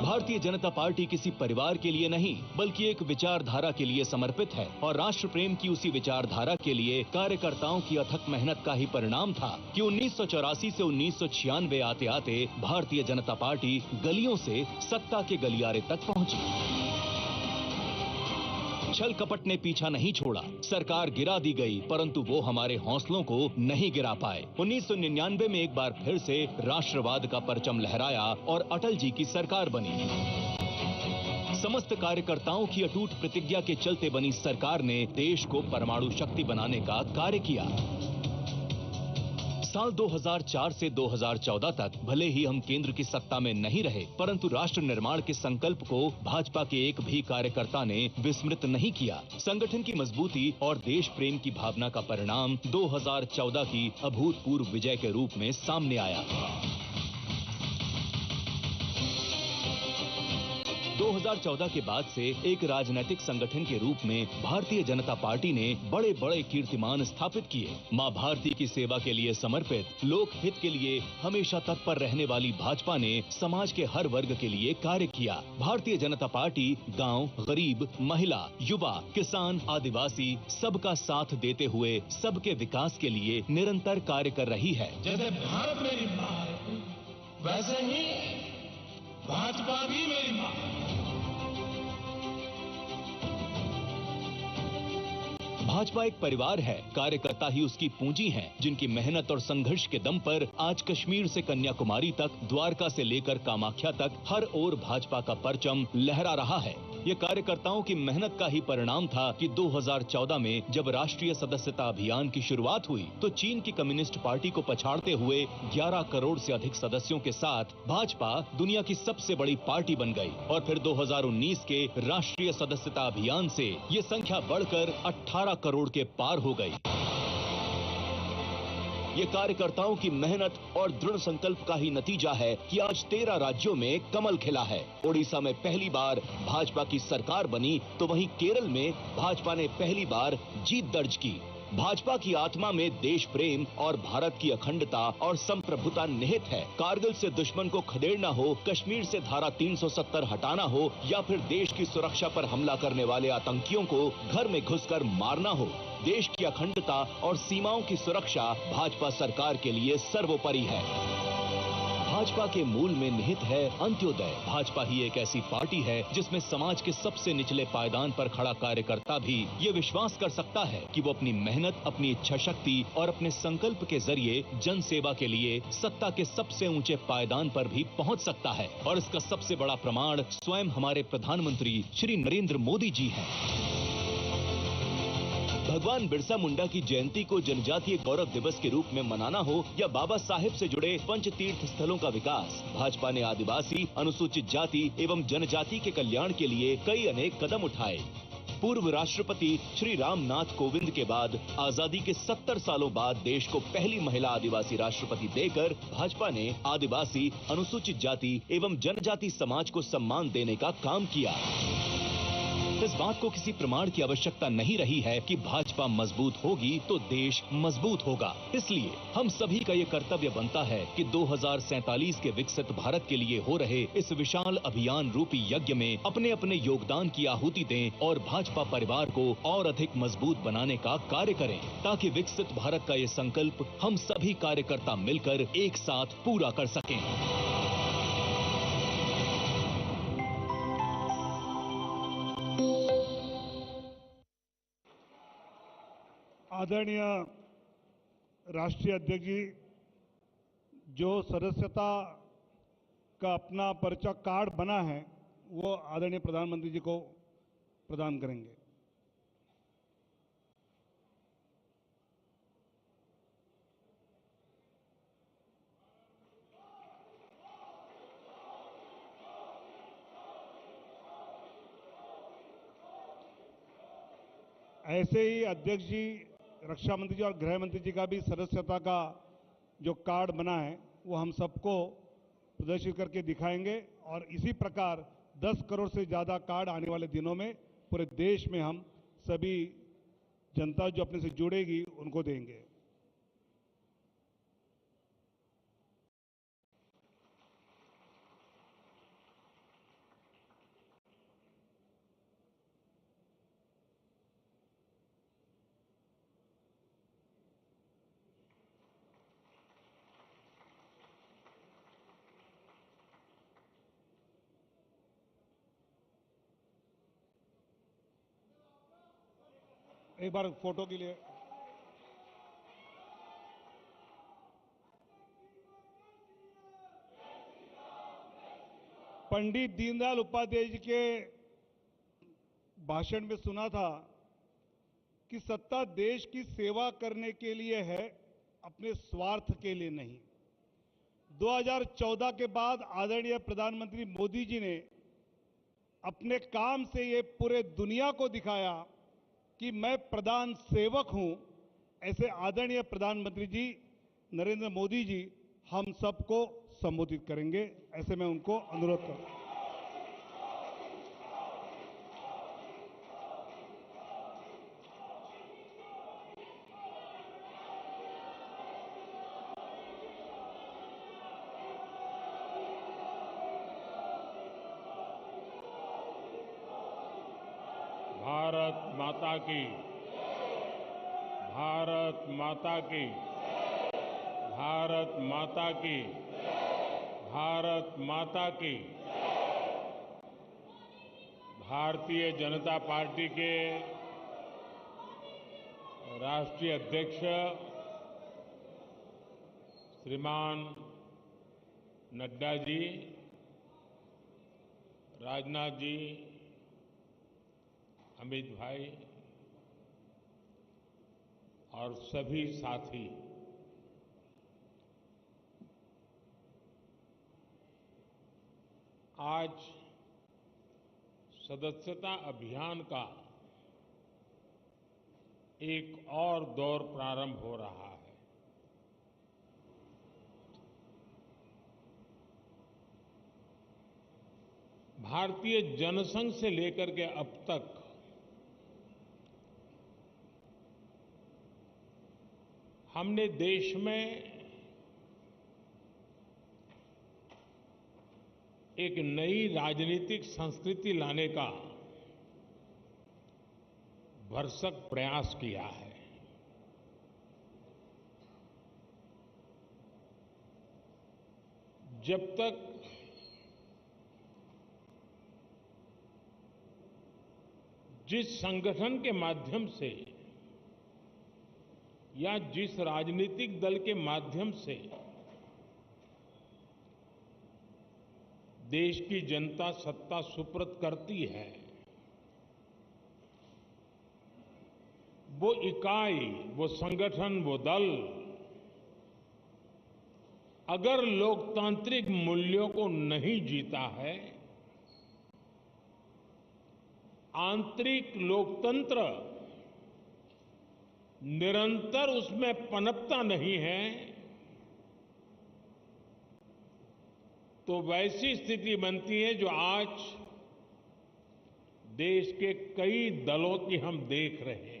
भारतीय जनता पार्टी किसी परिवार के लिए नहीं बल्कि एक विचारधारा के लिए समर्पित है और राष्ट्र प्रेम की उसी विचारधारा के लिए कार्यकर्ताओं की अथक मेहनत का ही परिणाम था कि 1984 से 1996 आते आते भारतीय जनता पार्टी गलियों से सत्ता के गलियारे तक पहुंची। छल कपट ने पीछा नहीं छोड़ा, सरकार गिरा दी गई, परंतु वो हमारे हौसलों को नहीं गिरा पाए। 1999 में एक बार फिर से राष्ट्रवाद का परचम लहराया और अटल जी की सरकार बनी। समस्त कार्यकर्ताओं की अटूट प्रतिज्ञा के चलते बनी सरकार ने देश को परमाणु शक्ति बनाने का कार्य किया। साल 2004 से 2014 तक भले ही हम केंद्र की सत्ता में नहीं रहे, परंतु राष्ट्र निर्माण के संकल्प को भाजपा के एक भी कार्यकर्ता ने विस्मृत नहीं किया। संगठन की मजबूती और देश प्रेम की भावना का परिणाम 2014 की अभूतपूर्व विजय के रूप में सामने आया। 2014 के बाद से एक राजनीतिक संगठन के रूप में भारतीय जनता पार्टी ने बड़े बड़े कीर्तिमान स्थापित किए। मां भारती की सेवा के लिए समर्पित, लोक हित के लिए हमेशा तत्पर रहने वाली भाजपा ने समाज के हर वर्ग के लिए कार्य किया। भारतीय जनता पार्टी गांव, गरीब, महिला, युवा, किसान, आदिवासी सबका साथ देते हुए सबके विकास के लिए निरंतर कार्य कर रही है। जैसे भारत मेरी मां है, वैसे ही भाजपा भी मेरी मां है। भाजपा एक परिवार है, कार्यकर्ता ही उसकी पूंजी हैं, जिनकी मेहनत और संघर्ष के दम पर आज कश्मीर से कन्याकुमारी तक, द्वारका से लेकर कामाख्या तक हर ओर भाजपा का परचम लहरा रहा है। ये कार्यकर्ताओं की मेहनत का ही परिणाम था कि 2014 में जब राष्ट्रीय सदस्यता अभियान की शुरुआत हुई तो चीन की कम्युनिस्ट पार्टी को पछाड़ते हुए 11 करोड़ से अधिक सदस्यों के साथ भाजपा दुनिया की सबसे बड़ी पार्टी बन गई और फिर 2019 के राष्ट्रीय सदस्यता अभियान से ये संख्या बढ़कर 18 करोड़ के पार हो गई। ये कार्यकर्ताओं की मेहनत और दृढ़ संकल्प का ही नतीजा है कि आज 13 राज्यों में कमल खिला है। ओडिशा में पहली बार भाजपा की सरकार बनी तो वहीं केरल में भाजपा ने पहली बार जीत दर्ज की। भाजपा की आत्मा में देश प्रेम और भारत की अखंडता और संप्रभुता निहित है। कारगिल से दुश्मन को खदेड़ना हो, कश्मीर से धारा 370 हटाना हो या फिर देश की सुरक्षा पर हमला करने वाले आतंकियों को घर में घुसकर मारना हो, देश की अखंडता और सीमाओं की सुरक्षा भाजपा सरकार के लिए सर्वोपरि है। भाजपा के मूल में निहित है अंत्योदय। भाजपा ही एक ऐसी पार्टी है जिसमें समाज के सबसे निचले पायदान पर खड़ा कार्यकर्ता भी ये विश्वास कर सकता है कि वो अपनी मेहनत, अपनी इच्छा शक्ति और अपने संकल्प के जरिए जन सेवा के लिए सत्ता के सबसे ऊंचे पायदान पर भी पहुंच सकता है। और इसका सबसे बड़ा प्रमाण स्वयं हमारे प्रधानमंत्री श्री नरेंद्र मोदी जी हैं। भगवान बिरसा मुंडा की जयंती को जनजातीय गौरव दिवस के रूप में मनाना हो या बाबा साहेब से जुड़े पंच तीर्थ स्थलों का विकास, भाजपा ने आदिवासी, अनुसूचित जाति एवं जनजाति के कल्याण के लिए कई अनेक कदम उठाए। पूर्व राष्ट्रपति श्री रामनाथ कोविंद के बाद आजादी के 70 सालों बाद देश को पहली महिला आदिवासी राष्ट्रपति देकर भाजपा ने आदिवासी, अनुसूचित जाति एवं जनजाति समाज को सम्मान देने का काम किया। इस बात को किसी प्रमाण की आवश्यकता नहीं रही है कि भाजपा मजबूत होगी तो देश मजबूत होगा। इसलिए हम सभी का ये कर्तव्य बनता है कि 2047 के विकसित भारत के लिए हो रहे इस विशाल अभियान रूपी यज्ञ में अपने अपने योगदान की आहुति दें और भाजपा परिवार को और अधिक मजबूत बनाने का कार्य करें, ताकि विकसित भारत का ये संकल्प हम सभी कार्यकर्ता मिलकर एक साथ पूरा कर सकें। आदरणीय राष्ट्रीय अध्यक्ष जी जो सदस्यता का अपना परिचय कार्ड बना है वो आदरणीय प्रधानमंत्री जी को प्रदान करेंगे। ऐसे ही अध्यक्ष जी, रक्षा मंत्री जी और गृह मंत्री जी का भी सदस्यता का जो कार्ड बना है वो हम सबको प्रदर्शित करके दिखाएंगे और इसी प्रकार 10 करोड़ से ज़्यादा कार्ड आने वाले दिनों में पूरे देश में हम सभी जनता जो अपने से जुड़ेगी उनको देंगे। एक बार फोटो के लिए पंडित दीनदयाल उपाध्याय जी के भाषण में सुना था कि सत्ता देश की सेवा करने के लिए है, अपने स्वार्थ के लिए नहीं। 2014 के बाद आदरणीय प्रधानमंत्री मोदी जी ने अपने काम से ये पूरे दुनिया को दिखाया कि मैं प्रधान सेवक हूं। ऐसे आदरणीय प्रधानमंत्री जी नरेंद्र मोदी जी हम सबको संबोधित करेंगे। ऐसे मैं उनको अनुरोध करूं। भारत माता की, भारत माता की, भारत माता की, भारत माता की। भारतीय जनता पार्टी के राष्ट्रीय अध्यक्ष श्रीमान नड्डा जी, राजनाथ जी, अमित भाई और सभी साथी, आज सदस्यता अभियान का एक और दौर प्रारंभ हो रहा है। भारतीय जनसंघ से लेकर के अब तक हमने देश में एक नई राजनीतिक संस्कृति लाने का भरसक प्रयास किया है। जब तक जिस संगठन के माध्यम से या जिस राजनीतिक दल के माध्यम से देश की जनता सत्ता सुपुर्द करती है, वो इकाई, वो संगठन, वो दल अगर लोकतांत्रिक मूल्यों को नहीं जीता है, आंतरिक लोकतंत्र निरंतर उसमें पनपता नहीं है, तो वैसी स्थिति बनती है जो आज देश के कई दलों की हम देख रहे हैं।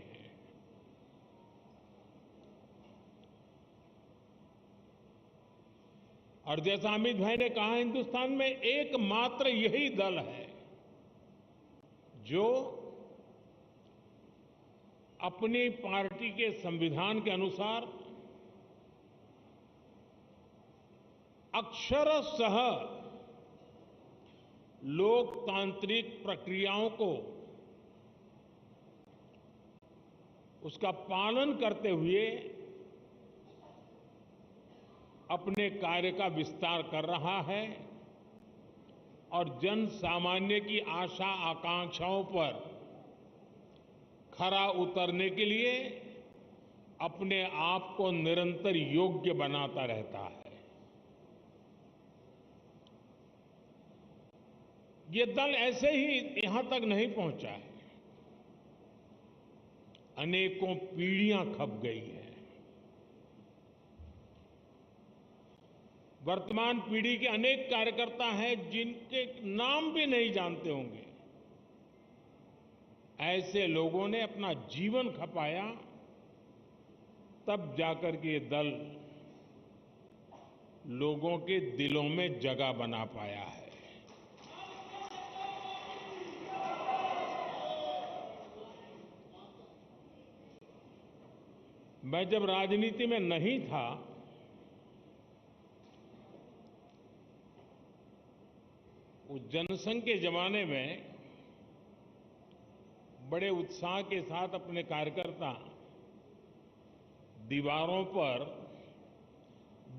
और जैसा अमित भाई ने कहा, हिंदुस्तान में एकमात्र यही दल है जो अपनी पार्टी के संविधान के अनुसार अक्षरशः लोकतांत्रिक प्रक्रियाओं को उसका पालन करते हुए अपने कार्य का विस्तार कर रहा है और जन सामान्य की आशा आकांक्षाओं पर खरा उतरने के लिए अपने आप को निरंतर योग्य बनाता रहता है। ये दल ऐसे ही यहां तक नहीं पहुंचा है, अनेकों पीढ़ियां खप गई है। वर्तमान पीढ़ी के अनेक कार्यकर्ता हैं जिनके नाम भी नहीं जानते होंगे। ऐसे लोगों ने अपना जीवन खपाया, तब जाकर के ये दल लोगों के दिलों में जगह बना पाया है। मैं जब राजनीति में नहीं था, उस जनसंघ के जमाने में बड़े उत्साह के साथ अपने कार्यकर्ता दीवारों पर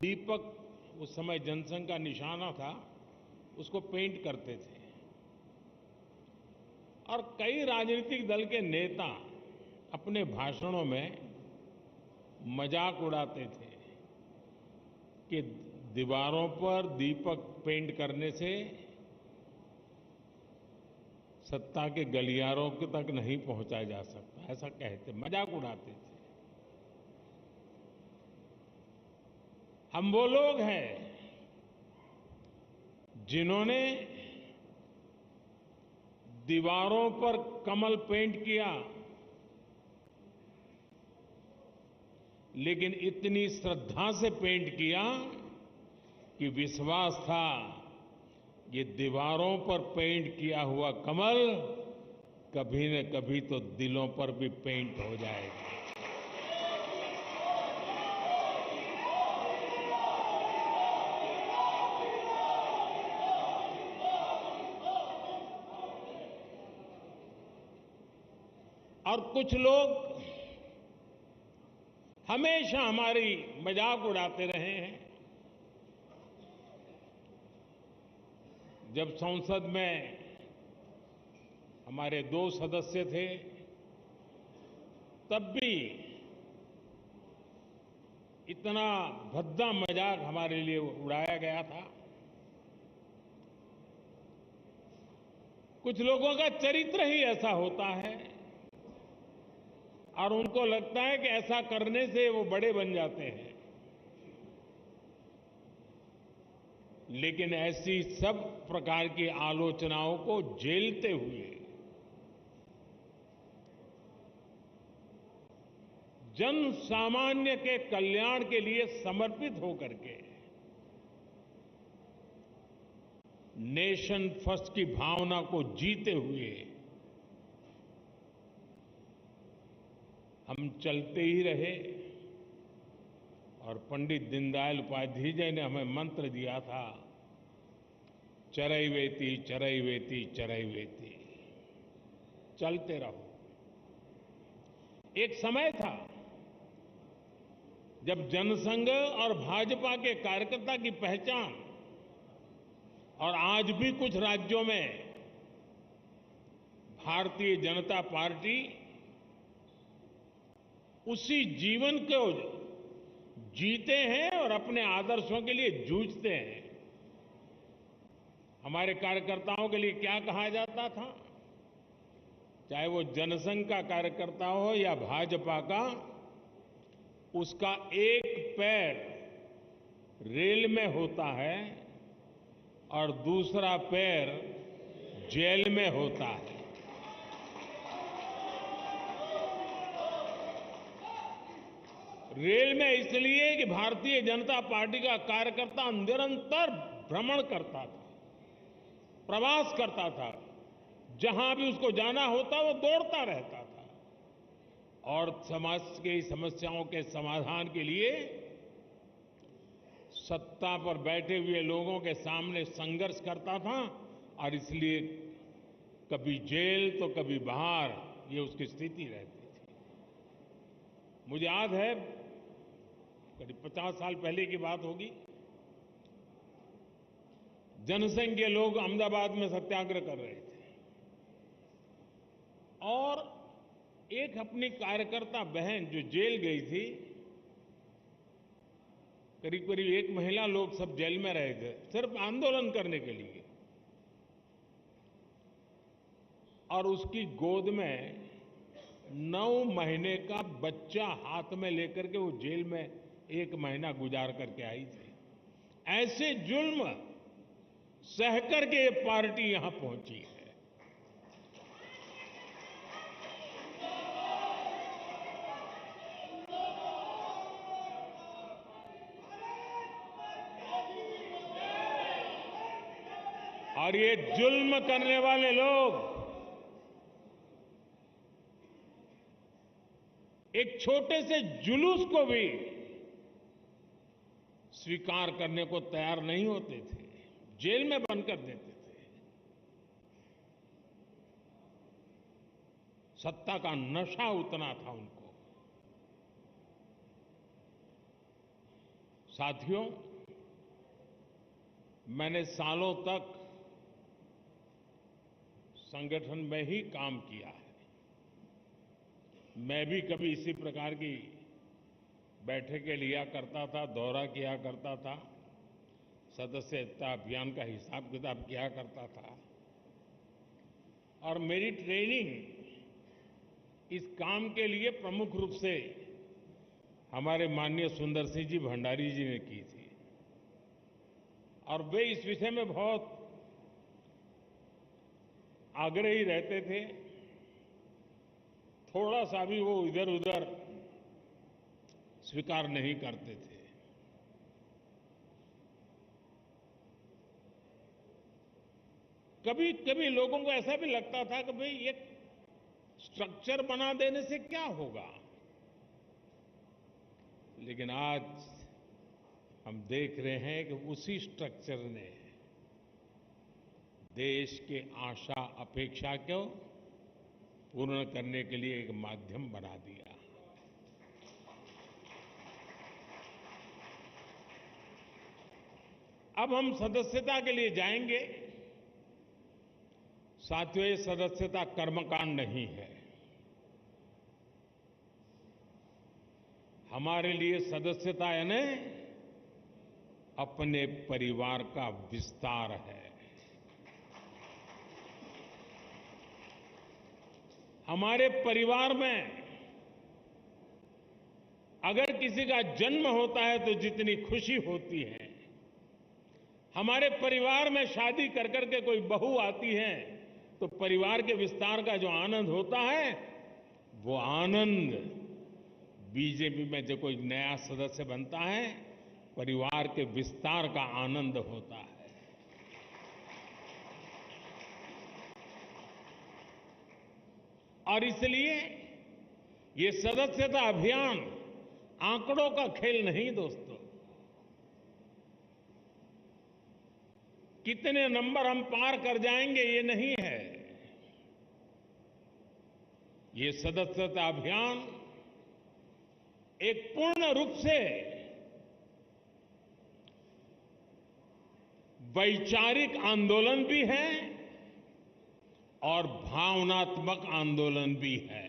दीपक, उस समय जनसंघ का निशाना था, उसको पेंट करते थे। और कई राजनीतिक दल के नेता अपने भाषणों में मजाक उड़ाते थे कि दीवारों पर दीपक पेंट करने से सत्ता के गलियारों तक नहीं पहुंचाया जा सकता, ऐसा कहते, मजाक उड़ाते थे। हम वो लोग हैं जिन्होंने दीवारों पर कमल पेंट किया, लेकिन इतनी श्रद्धा से पेंट किया कि विश्वास था ये दीवारों पर पेंट किया हुआ कमल कभी न कभी तो दिलों पर भी पेंट हो जाएगा। और कुछ लोग हमेशा हमारी मजाक उड़ाते रहे हैं। जब संसद में हमारे 2 सदस्य थे, तब भी इतना भद्दा मजाक हमारे लिए उड़ाया गया था। कुछ लोगों का चरित्र ही ऐसा होता है और उनको लगता है कि ऐसा करने से वो बड़े बन जाते हैं। लेकिन ऐसी सब प्रकार की आलोचनाओं को झेलते हुए जन सामान्य के कल्याण के लिए समर्पित होकर के नेशन फर्स्ट की भावना को जीते हुए हम चलते ही रहे। और पंडित दीनदयाल उपाध्याय जी ने हमें मंत्र दिया था, चरैवेति चरैवेति चरैवेति, चलते रहो। एक समय था जब जनसंघ और भाजपा के कार्यकर्ता की पहचान, और आज भी कुछ राज्यों में भारतीय जनता पार्टी उसी जीवन को जीते हैं और अपने आदर्शों के लिए जूझते हैं। हमारे कार्यकर्ताओं के लिए क्या कहा जाता था, चाहे वो जनसंघ का कार्यकर्ता हो या भाजपा का, उसका एक पैर रेल में होता है और दूसरा पैर जेल में होता है। रेल में इसलिए कि भारतीय जनता पार्टी का कार्यकर्ता निरंतर भ्रमण करता था, प्रवास करता था, जहां भी उसको जाना होता वो दौड़ता रहता था और समाज की समस्याओं के समाधान के लिए सत्ता पर बैठे हुए लोगों के सामने संघर्ष करता था। और इसलिए कभी जेल तो कभी बाहर, ये उसकी स्थिति रहती थी। मुझे याद है करीब 50 साल पहले की बात होगी, जनसंघ के लोग अहमदाबाद में सत्याग्रह कर रहे थे और एक अपनी कार्यकर्ता बहन जो जेल गई थी, करीब करीब 1 महीना लोग सब जेल में रहे थे सिर्फ आंदोलन करने के लिए, और उसकी गोद में 9 महीने का बच्चा हाथ में लेकर के वो जेल में 1 महीना गुजार करके आई थी। ऐसे जुल्म सहकर के ये पार्टी यहां पहुंची है। और ये जुल्म करने वाले लोग एक छोटे से जुलूस को भी स्वीकार करने को तैयार नहीं होते थे, जेल में बंद कर देते थे। सत्ता का नशा उतना था उनको। साथियों, मैंने सालों तक संगठन में ही काम किया है। मैं भी कभी इसी प्रकार की बैठकें लिया करता था, दौरा किया करता था, सदस्यता अभियान का हिसाब किताब किया करता था। और मेरी ट्रेनिंग इस काम के लिए प्रमुख रूप से हमारे माननीय सुंदर सिंह जी भंडारी जी ने की थी और वे इस विषय में बहुत आग्रही रहते थे। थोड़ा सा भी वो इधर उधर स्वीकार नहीं करते थे। कभी कभी लोगों को ऐसा भी लगता था कि भाई ये स्ट्रक्चर बना देने से क्या होगा, लेकिन आज हम देख रहे हैं कि उसी स्ट्रक्चर ने देश के आशा अपेक्षा को पूर्ण करने के लिए एक माध्यम बना दिया। अब हम सदस्यता के लिए जाएंगे। साथियों, ये सदस्यता कर्मकांड नहीं है। हमारे लिए सदस्यता यानी अपने परिवार का विस्तार है। हमारे परिवार में अगर किसी का जन्म होता है तो जितनी खुशी होती है, हमारे परिवार में शादी कर करके कोई बहू आती है तो परिवार के विस्तार का जो आनंद होता है, वो आनंद बीजेपी में जब कोई नया सदस्य बनता है, परिवार के विस्तार का आनंद होता है। और इसलिए ये सदस्यता अभियान आंकड़ों का खेल नहीं दोस्तों। कितने नंबर हम पार कर जाएंगे ये नहीं है। ये सदस्यता अभियान एक पूर्ण रूप से वैचारिक आंदोलन भी है और भावनात्मक आंदोलन भी है।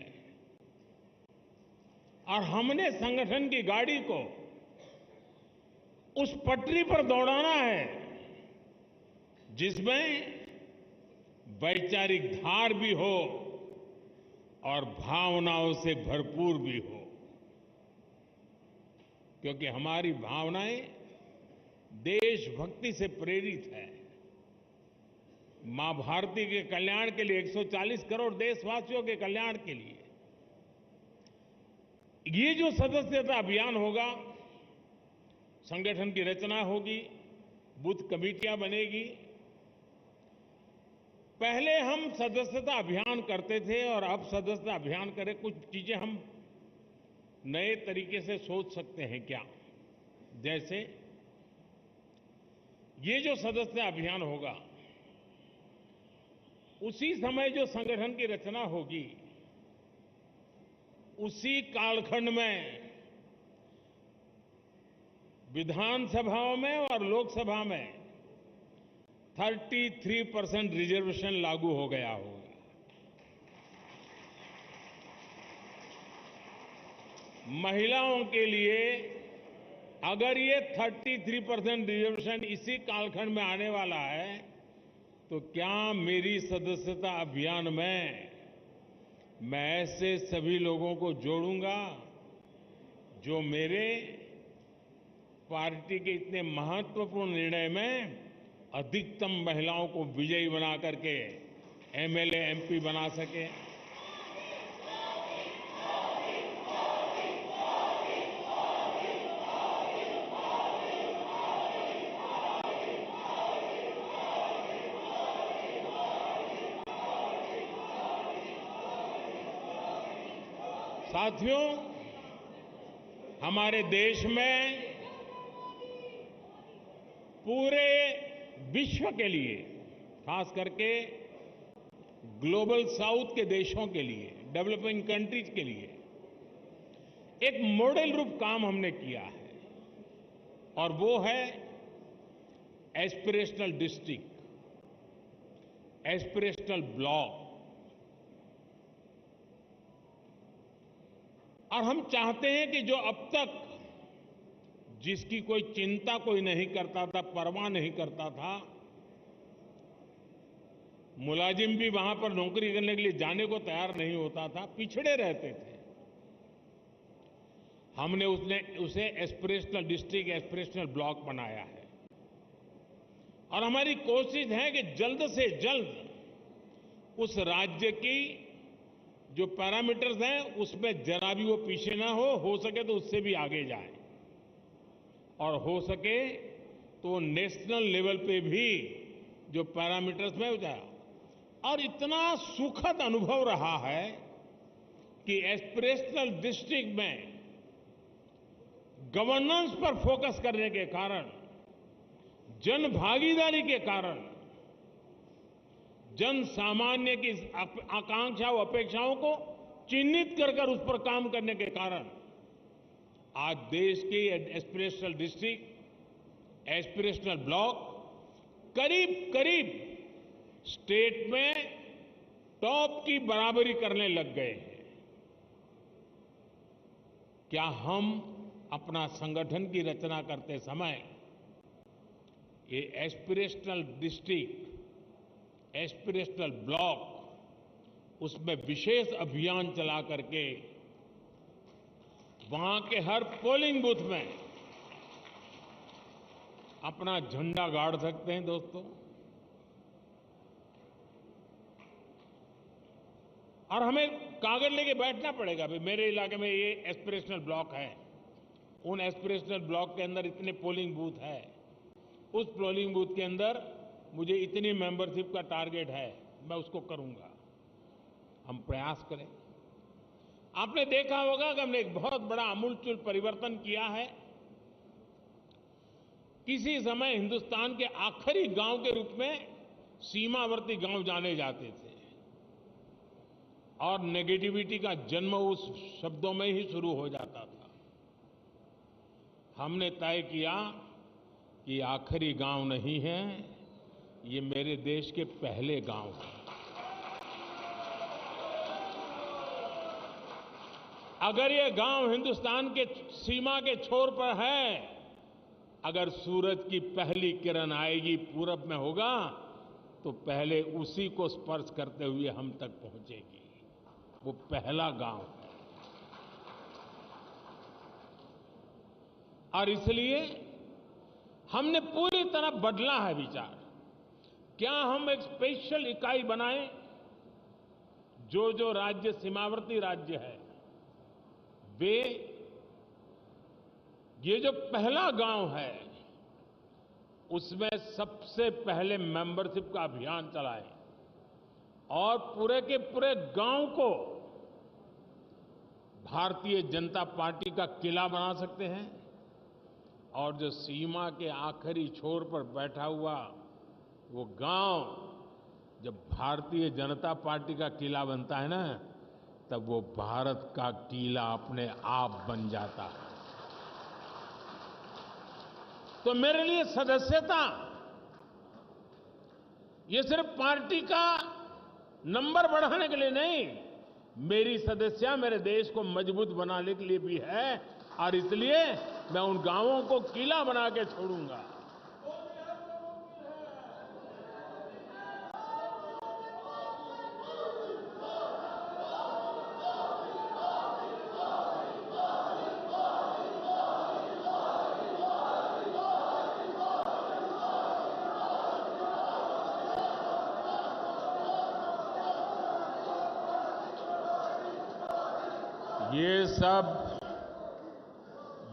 और हमने संगठन की गाड़ी को उस पटरी पर दौड़ाना है जिसमें वैचारिक धार भी हो और भावनाओं से भरपूर भी हो, क्योंकि हमारी भावनाएं देशभक्ति से प्रेरित है। मां भारती के कल्याण के लिए, 140 करोड़ देशवासियों के कल्याण के लिए ये जो सदस्यता अभियान होगा, संगठन की रचना होगी, बूथ कमेटियां बनेगी। पहले हम सदस्यता अभियान करते थे और अब सदस्यता अभियान करें, कुछ चीजें हम नए तरीके से सोच सकते हैं क्या? जैसे ये जो सदस्यता अभियान होगा, उसी समय जो संगठन की रचना होगी, उसी कालखंड में विधानसभाओं में और लोकसभा में 33% रिजर्वेशन लागू हो गया होगा। महिलाओं के लिए अगर ये 33% रिजर्वेशन इसी कालखंड में आने वाला है, तो क्या मेरी सदस्यता अभियान में मैं ऐसे सभी लोगों को जोड़ूंगा जो मेरे पार्टी के इतने महत्वपूर्ण निर्णय में अधिकतम महिलाओं को विजयी बना करके एमएलए, एमपी बना सके। साथियों, हमारे देश में पूरे विश्व के लिए, खास करके ग्लोबल साउथ के देशों के लिए, डेवलपिंग कंट्रीज के लिए एक मॉडल रूप काम हमने किया है, और वो है एस्पिरेशनल डिस्ट्रिक्ट, एस्पिरेशनल ब्लॉक। और हम चाहते हैं कि जो अब तक जिसकी कोई चिंता कोई नहीं करता था, परवाह नहीं करता था, मुलाजिम भी वहां पर नौकरी करने के लिए जाने को तैयार नहीं होता था, पिछड़े रहते थे, हमने उसे एस्पिरेशनल डिस्ट्रिक्ट, एस्पिरेशनल ब्लॉक बनाया है। और हमारी कोशिश है कि जल्द से जल्द उस राज्य की जो पैरामीटर्स हैं उसमें जरा भी वो पीछे ना हो सके तो उससे भी आगे जाए, और हो सके तो नेशनल लेवल पे भी जो पैरामीटर्स में हो जाए। और इतना सुखद अनुभव रहा है कि एस्पिरेशनल डिस्ट्रिक्ट में गवर्नेंस पर फोकस करने के कारण, जन भागीदारी के कारण, जन सामान्य की आकांक्षाओं, अपेक्षाओं को चिन्हित कर उस पर काम करने के कारण आज देश के एस्पिरेशनल डिस्ट्रिक्ट, एस्पिरेशनल ब्लॉक करीब करीब स्टेट में टॉप की बराबरी करने लग गए हैं। क्या हम अपना संगठन की रचना करते समय ये एस्पिरेशनल डिस्ट्रिक्ट, एस्पिरेशनल ब्लॉक, उसमें विशेष अभियान चला करके वहां के हर पोलिंग बूथ में अपना झंडा गाड़ सकते हैं दोस्तों? और हमें कागज लेके बैठना पड़ेगा। भाई मेरे इलाके में ये एस्पिरेशनल ब्लॉक है, उन एस्पिरेशनल ब्लॉक के अंदर इतने पोलिंग बूथ है, उस पोलिंग बूथ के अंदर मुझे इतनी मेंबरशिप का टारगेट है, मैं उसको करूंगा। हम प्रयास करें। आपने देखा होगा कि हमने एक बहुत बड़ा आमूलचूल परिवर्तन किया है। किसी समय हिंदुस्तान के आखिरी गांव के रूप में सीमावर्ती गांव जाने जाते थे और नेगेटिविटी का जन्म उस शब्दों में ही शुरू हो जाता था। हमने तय किया कि आखिरी गांव नहीं है, ये मेरे देश के पहले गांव हैं। अगर ये गांव हिंदुस्तान के सीमा के छोर पर है, अगर सूरज की पहली किरण आएगी पूरब में होगा, तो पहले उसी को स्पर्श करते हुए हम तक पहुंचेगी। वो पहला गांव है। और इसलिए हमने पूरी तरह बदला है विचार। क्या हम एक स्पेशल इकाई बनाएं? जो जो राज्य सीमावर्ती राज्य है, वे ये जो पहला गांव है, उसमें सबसे पहले मेंबरशिप का अभियान चलाएं और पूरे के पूरे गांव को भारतीय जनता पार्टी का किला बना सकते हैं। और जो सीमा के आखिरी छोर पर बैठा हुआ वो गांव जब भारतीय जनता पार्टी का किला बनता है ना, तब वो भारत का किला अपने आप बन जाता है। तो मेरे लिए सदस्यता ये सिर्फ पार्टी का नंबर बढ़ाने के लिए नहीं, मेरी सदस्यता मेरे देश को मजबूत बनाने के लिए भी है। और इसलिए मैं उन गांवों को किला बना के छोड़ूंगा।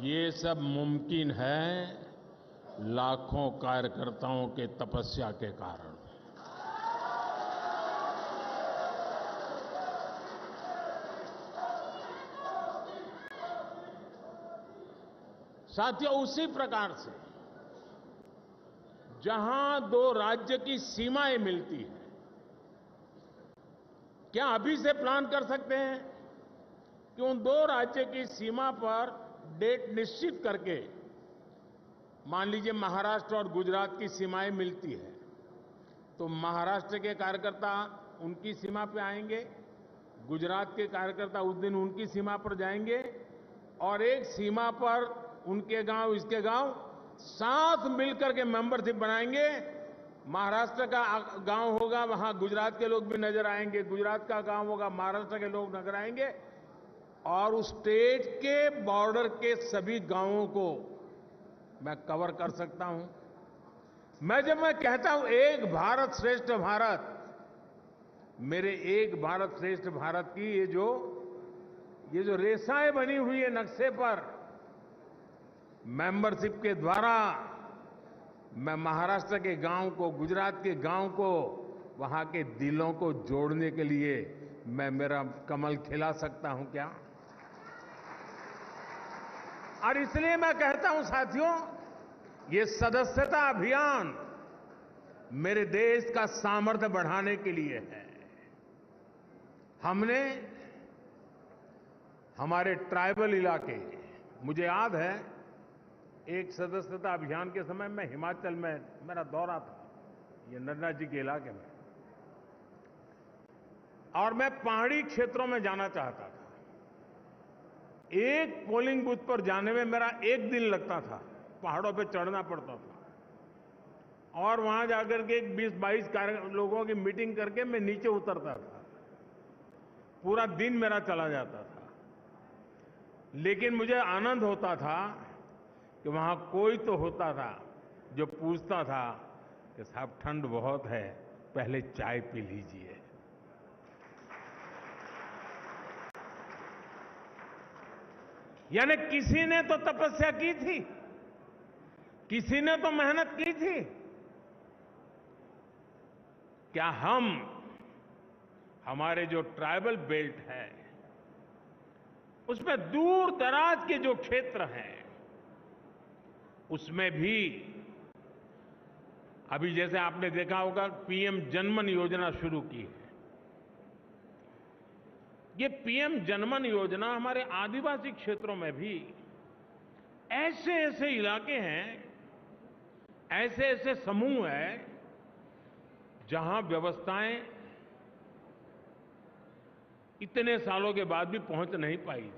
ये सब मुमकिन है लाखों कार्यकर्ताओं के तपस्या के कारण। साथियों, उसी प्रकार से जहां दो राज्य की सीमाएं मिलती हैं, क्या अभी से प्लान कर सकते हैं कि उन दो राज्य की सीमा पर डेट निश्चित करके, मान लीजिए महाराष्ट्र और गुजरात की सीमाएं मिलती है, तो महाराष्ट्र के कार्यकर्ता उनकी सीमा पे आएंगे, गुजरात के कार्यकर्ता उस दिन उनकी सीमा पर जाएंगे और एक सीमा पर उनके गांव इसके गांव साथ मिलकर के मेंबरशिप बनाएंगे। महाराष्ट्र का गांव होगा, वहां गुजरात के लोग भी नजर आएंगे, गुजरात का गांव होगा, महाराष्ट्र के लोग नजर आएंगे और उस स्टेट के बॉर्डर के सभी गांवों को मैं कवर कर सकता हूं। जब मैं कहता हूं एक भारत श्रेष्ठ भारत, मेरे एक भारत श्रेष्ठ भारत की ये जो रेखाएं बनी हुई है नक्शे पर, मेंबरशिप के द्वारा मैं महाराष्ट्र के गांव को, गुजरात के गांव को, वहां के दिलों को जोड़ने के लिए मैं मेरा कमल खिला सकता हूं क्या? और इसलिए मैं कहता हूं साथियों, ये सदस्यता अभियान मेरे देश का सामर्थ्य बढ़ाने के लिए है। हमने हमारे ट्राइबल इलाके, मुझे याद है एक सदस्यता अभियान के समय मैं हिमाचल में मेरा दौरा था, ये नड्डा जी के इलाके में, और मैं पहाड़ी क्षेत्रों में जाना चाहता था। एक पोलिंग बूथ पर जाने में मेरा एक दिन लगता था, पहाड़ों पे चढ़ना पड़ता था और वहां जाकर के 20-22 लोगों की मीटिंग करके मैं नीचे उतरता था। पूरा दिन मेरा चला जाता था, लेकिन मुझे आनंद होता था कि वहां कोई तो होता था जो पूछता था कि साहब ठंड बहुत है, पहले चाय पी लीजिए। यानी किसी ने तो तपस्या की थी, किसी ने तो मेहनत की थी। क्या हमारे जो ट्राइबल बेल्ट है उसमें दूर दराज के जो क्षेत्र हैं उसमें भी अभी जैसे आपने देखा होगा पीएम जनमन योजना शुरू की है। ये पीएम जनमन योजना हमारे आदिवासी क्षेत्रों में भी ऐसे ऐसे इलाके हैं, ऐसे ऐसे समूह हैं जहां व्यवस्थाएं इतने सालों के बाद भी पहुंच नहीं पाई थी।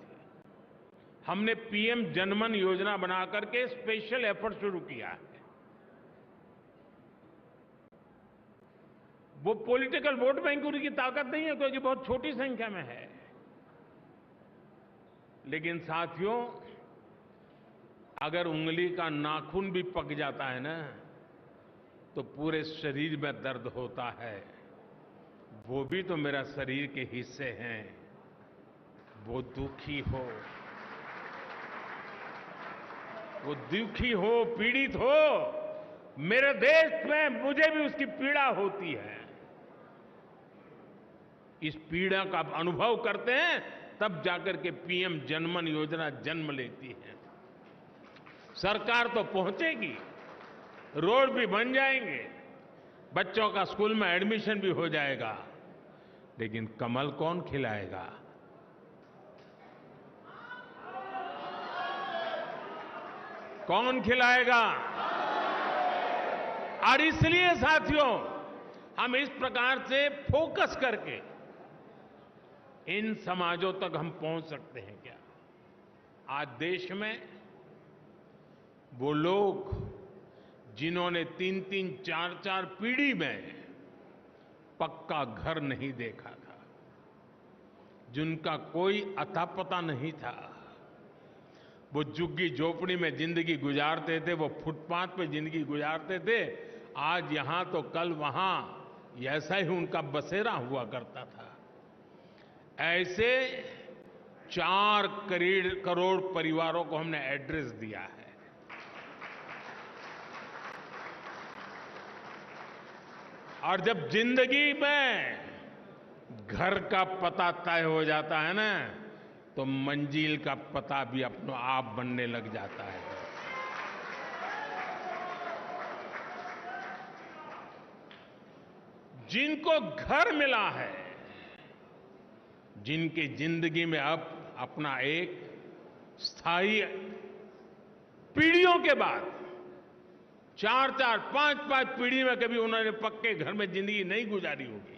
हमने पीएम जनमन योजना बना करके स्पेशल एफर्ट शुरू किया है। वो पॉलिटिकल वोट बैंक की ताकत नहीं है क्योंकि बहुत छोटी संख्या में है, लेकिन साथियों अगर उंगली का नाखून भी पक जाता है ना तो पूरे शरीर में दर्द होता है। वो भी तो मेरा शरीर के हिस्से हैं। वो दुखी हो, वो दुखी हो, पीड़ित हो, मेरे देश में मुझे भी उसकी पीड़ा होती है। इस पीड़ा का अनुभव करते हैं तब जाकर के पीएम जनमन योजना जन्म लेती है। सरकार तो पहुंचेगी, रोड भी बन जाएंगे, बच्चों का स्कूल में एडमिशन भी हो जाएगा, लेकिन कमल कौन खिलाएगा? कौन खिलाएगा? और इसलिए साथियों हम इस प्रकार से फोकस करके इन समाजों तक हम पहुंच सकते हैं क्या? आज देश में वो लोग जिन्होंने 3-3, 4-4 पीढ़ी में पक्का घर नहीं देखा था, जिनका कोई अता पता नहीं था, वो झुग्गी झोपड़ी में जिंदगी गुजारते थे, वो फुटपाथ पे जिंदगी गुजारते थे, आज यहां तो कल वहां, ऐसा ही उनका बसेरा हुआ करता था। ऐसे 4 करोड़ परिवारों को हमने एड्रेस दिया है। और जब जिंदगी में घर का पता तय हो जाता है ना तो मंजिल का पता भी अपने आप बनने लग जाता है। जिनको घर मिला है, जिनकी जिंदगी में अब अपना एक स्थायी पीढ़ियों के बाद 4-4, 5-5 पीढ़ी में कभी उन्होंने पक्के घर में जिंदगी नहीं गुजारी होगी।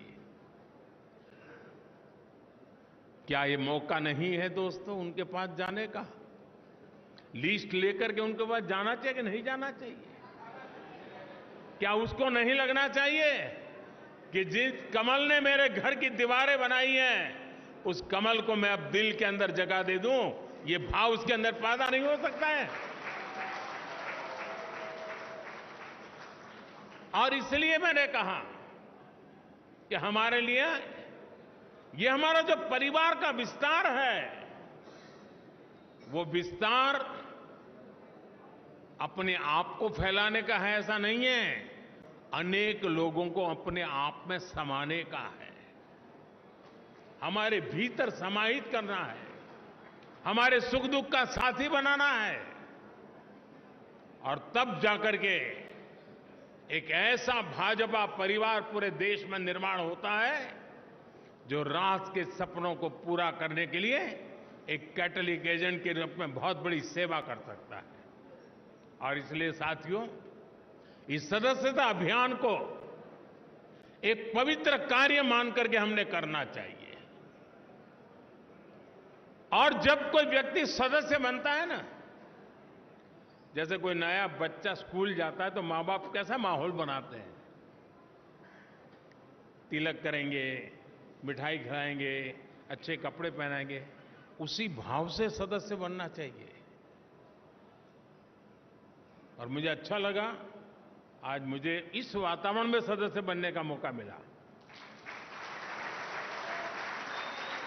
क्या ये मौका नहीं है दोस्तों उनके पास जाने का? लिस्ट लेकर के उनके पास जाना चाहिए कि नहीं जाना चाहिए? क्या उसको नहीं लगना चाहिए कि जिस कमल ने मेरे घर की दीवारें बनाई हैं उस कमल को मैं अब दिल के अंदर जगह दे दूं? ये भाव उसके अंदर पैदा नहीं हो सकता है? और इसलिए मैंने कहा कि हमारे लिए ये हमारा जो परिवार का विस्तार है वो विस्तार अपने आप को फैलाने का है ऐसा नहीं है, अनेक लोगों को अपने आप में समाने का है, हमारे भीतर समाहित करना है, हमारे सुख दुख का साथी बनाना है। और तब जाकर के एक ऐसा भाजपा परिवार पूरे देश में निर्माण होता है जो राष्ट्र के सपनों को पूरा करने के लिए एक कैटलिक एजेंट के रूप में बहुत बड़ी सेवा कर सकता है। और इसलिए साथियों इस सदस्यता अभियान को एक पवित्र कार्य मान करके हमने करना चाहिए। और जब कोई व्यक्ति सदस्य बनता है ना, जैसे कोई नया बच्चा स्कूल जाता है तो माँ बाप कैसा माहौल बनाते हैं, तिलक करेंगे, मिठाई खिलाएंगे, अच्छे कपड़े पहनाएंगे, उसी भाव से सदस्य बनना चाहिए। और मुझे अच्छा लगा आज मुझे इस वातावरण में सदस्य बनने का मौका मिला।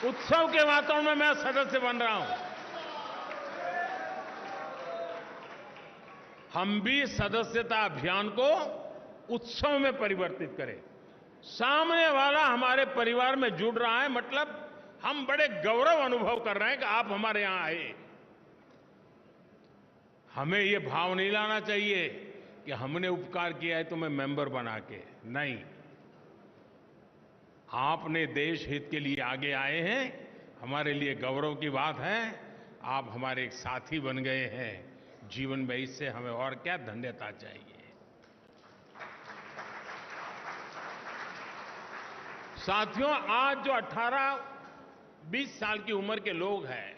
उत्सव के वातावरण में मैं सदस्य बन रहा हूं। हम भी सदस्यता अभियान को उत्सव में परिवर्तित करें। सामने वाला हमारे परिवार में जुड़ रहा है, मतलब हम बड़े गौरव अनुभव कर रहे हैं कि आप हमारे यहां आए। हमें ये भाव नहीं लाना चाहिए कि हमने उपकार किया है तो मैं मेंबर बना के, नहीं। आपने देश हित के लिए आगे आए हैं, हमारे लिए गौरव की बात है। आप हमारे एक साथी बन गए हैं जीवन में, इससे हमें और क्या धन्यता चाहिए। साथियों, आज जो 18-20 साल की उम्र के लोग हैं,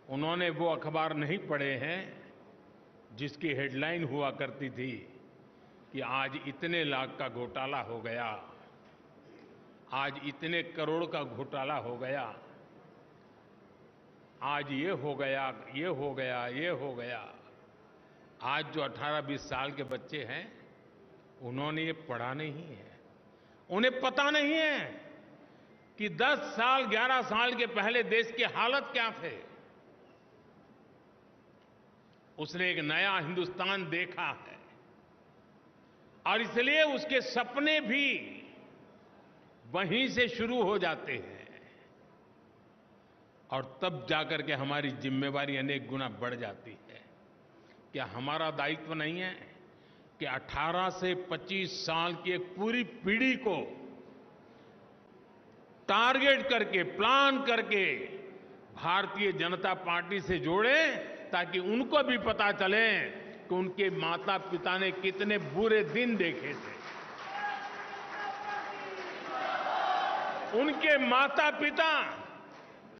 उन्होंने वो अखबार नहीं पढ़े हैं जिसकी हेडलाइन हुआ करती थी कि आज इतने लाख का घोटाला हो गया, आज इतने करोड़ का घोटाला हो गया, आज ये हो गया, ये हो गया, ये हो गया। आज जो 18-20 साल के बच्चे हैं, उन्होंने ये पढ़ा नहीं है। उन्हें पता नहीं है कि 10 साल 11 साल के पहले देश की हालत क्या थे। उसने एक नया हिंदुस्तान देखा है और इसलिए उसके सपने भी वहीं से शुरू हो जाते हैं और तब जाकर के हमारी जिम्मेवारी अनेक गुना बढ़ जाती है। क्या हमारा दायित्व नहीं है कि 18 से 25 साल की एक पूरी पीढ़ी को टारगेट करके, प्लान करके भारतीय जनता पार्टी से जोड़ें, ताकि उनको भी पता चले कि उनके माता पिता ने कितने बुरे दिन देखे थे। उनके माता पिता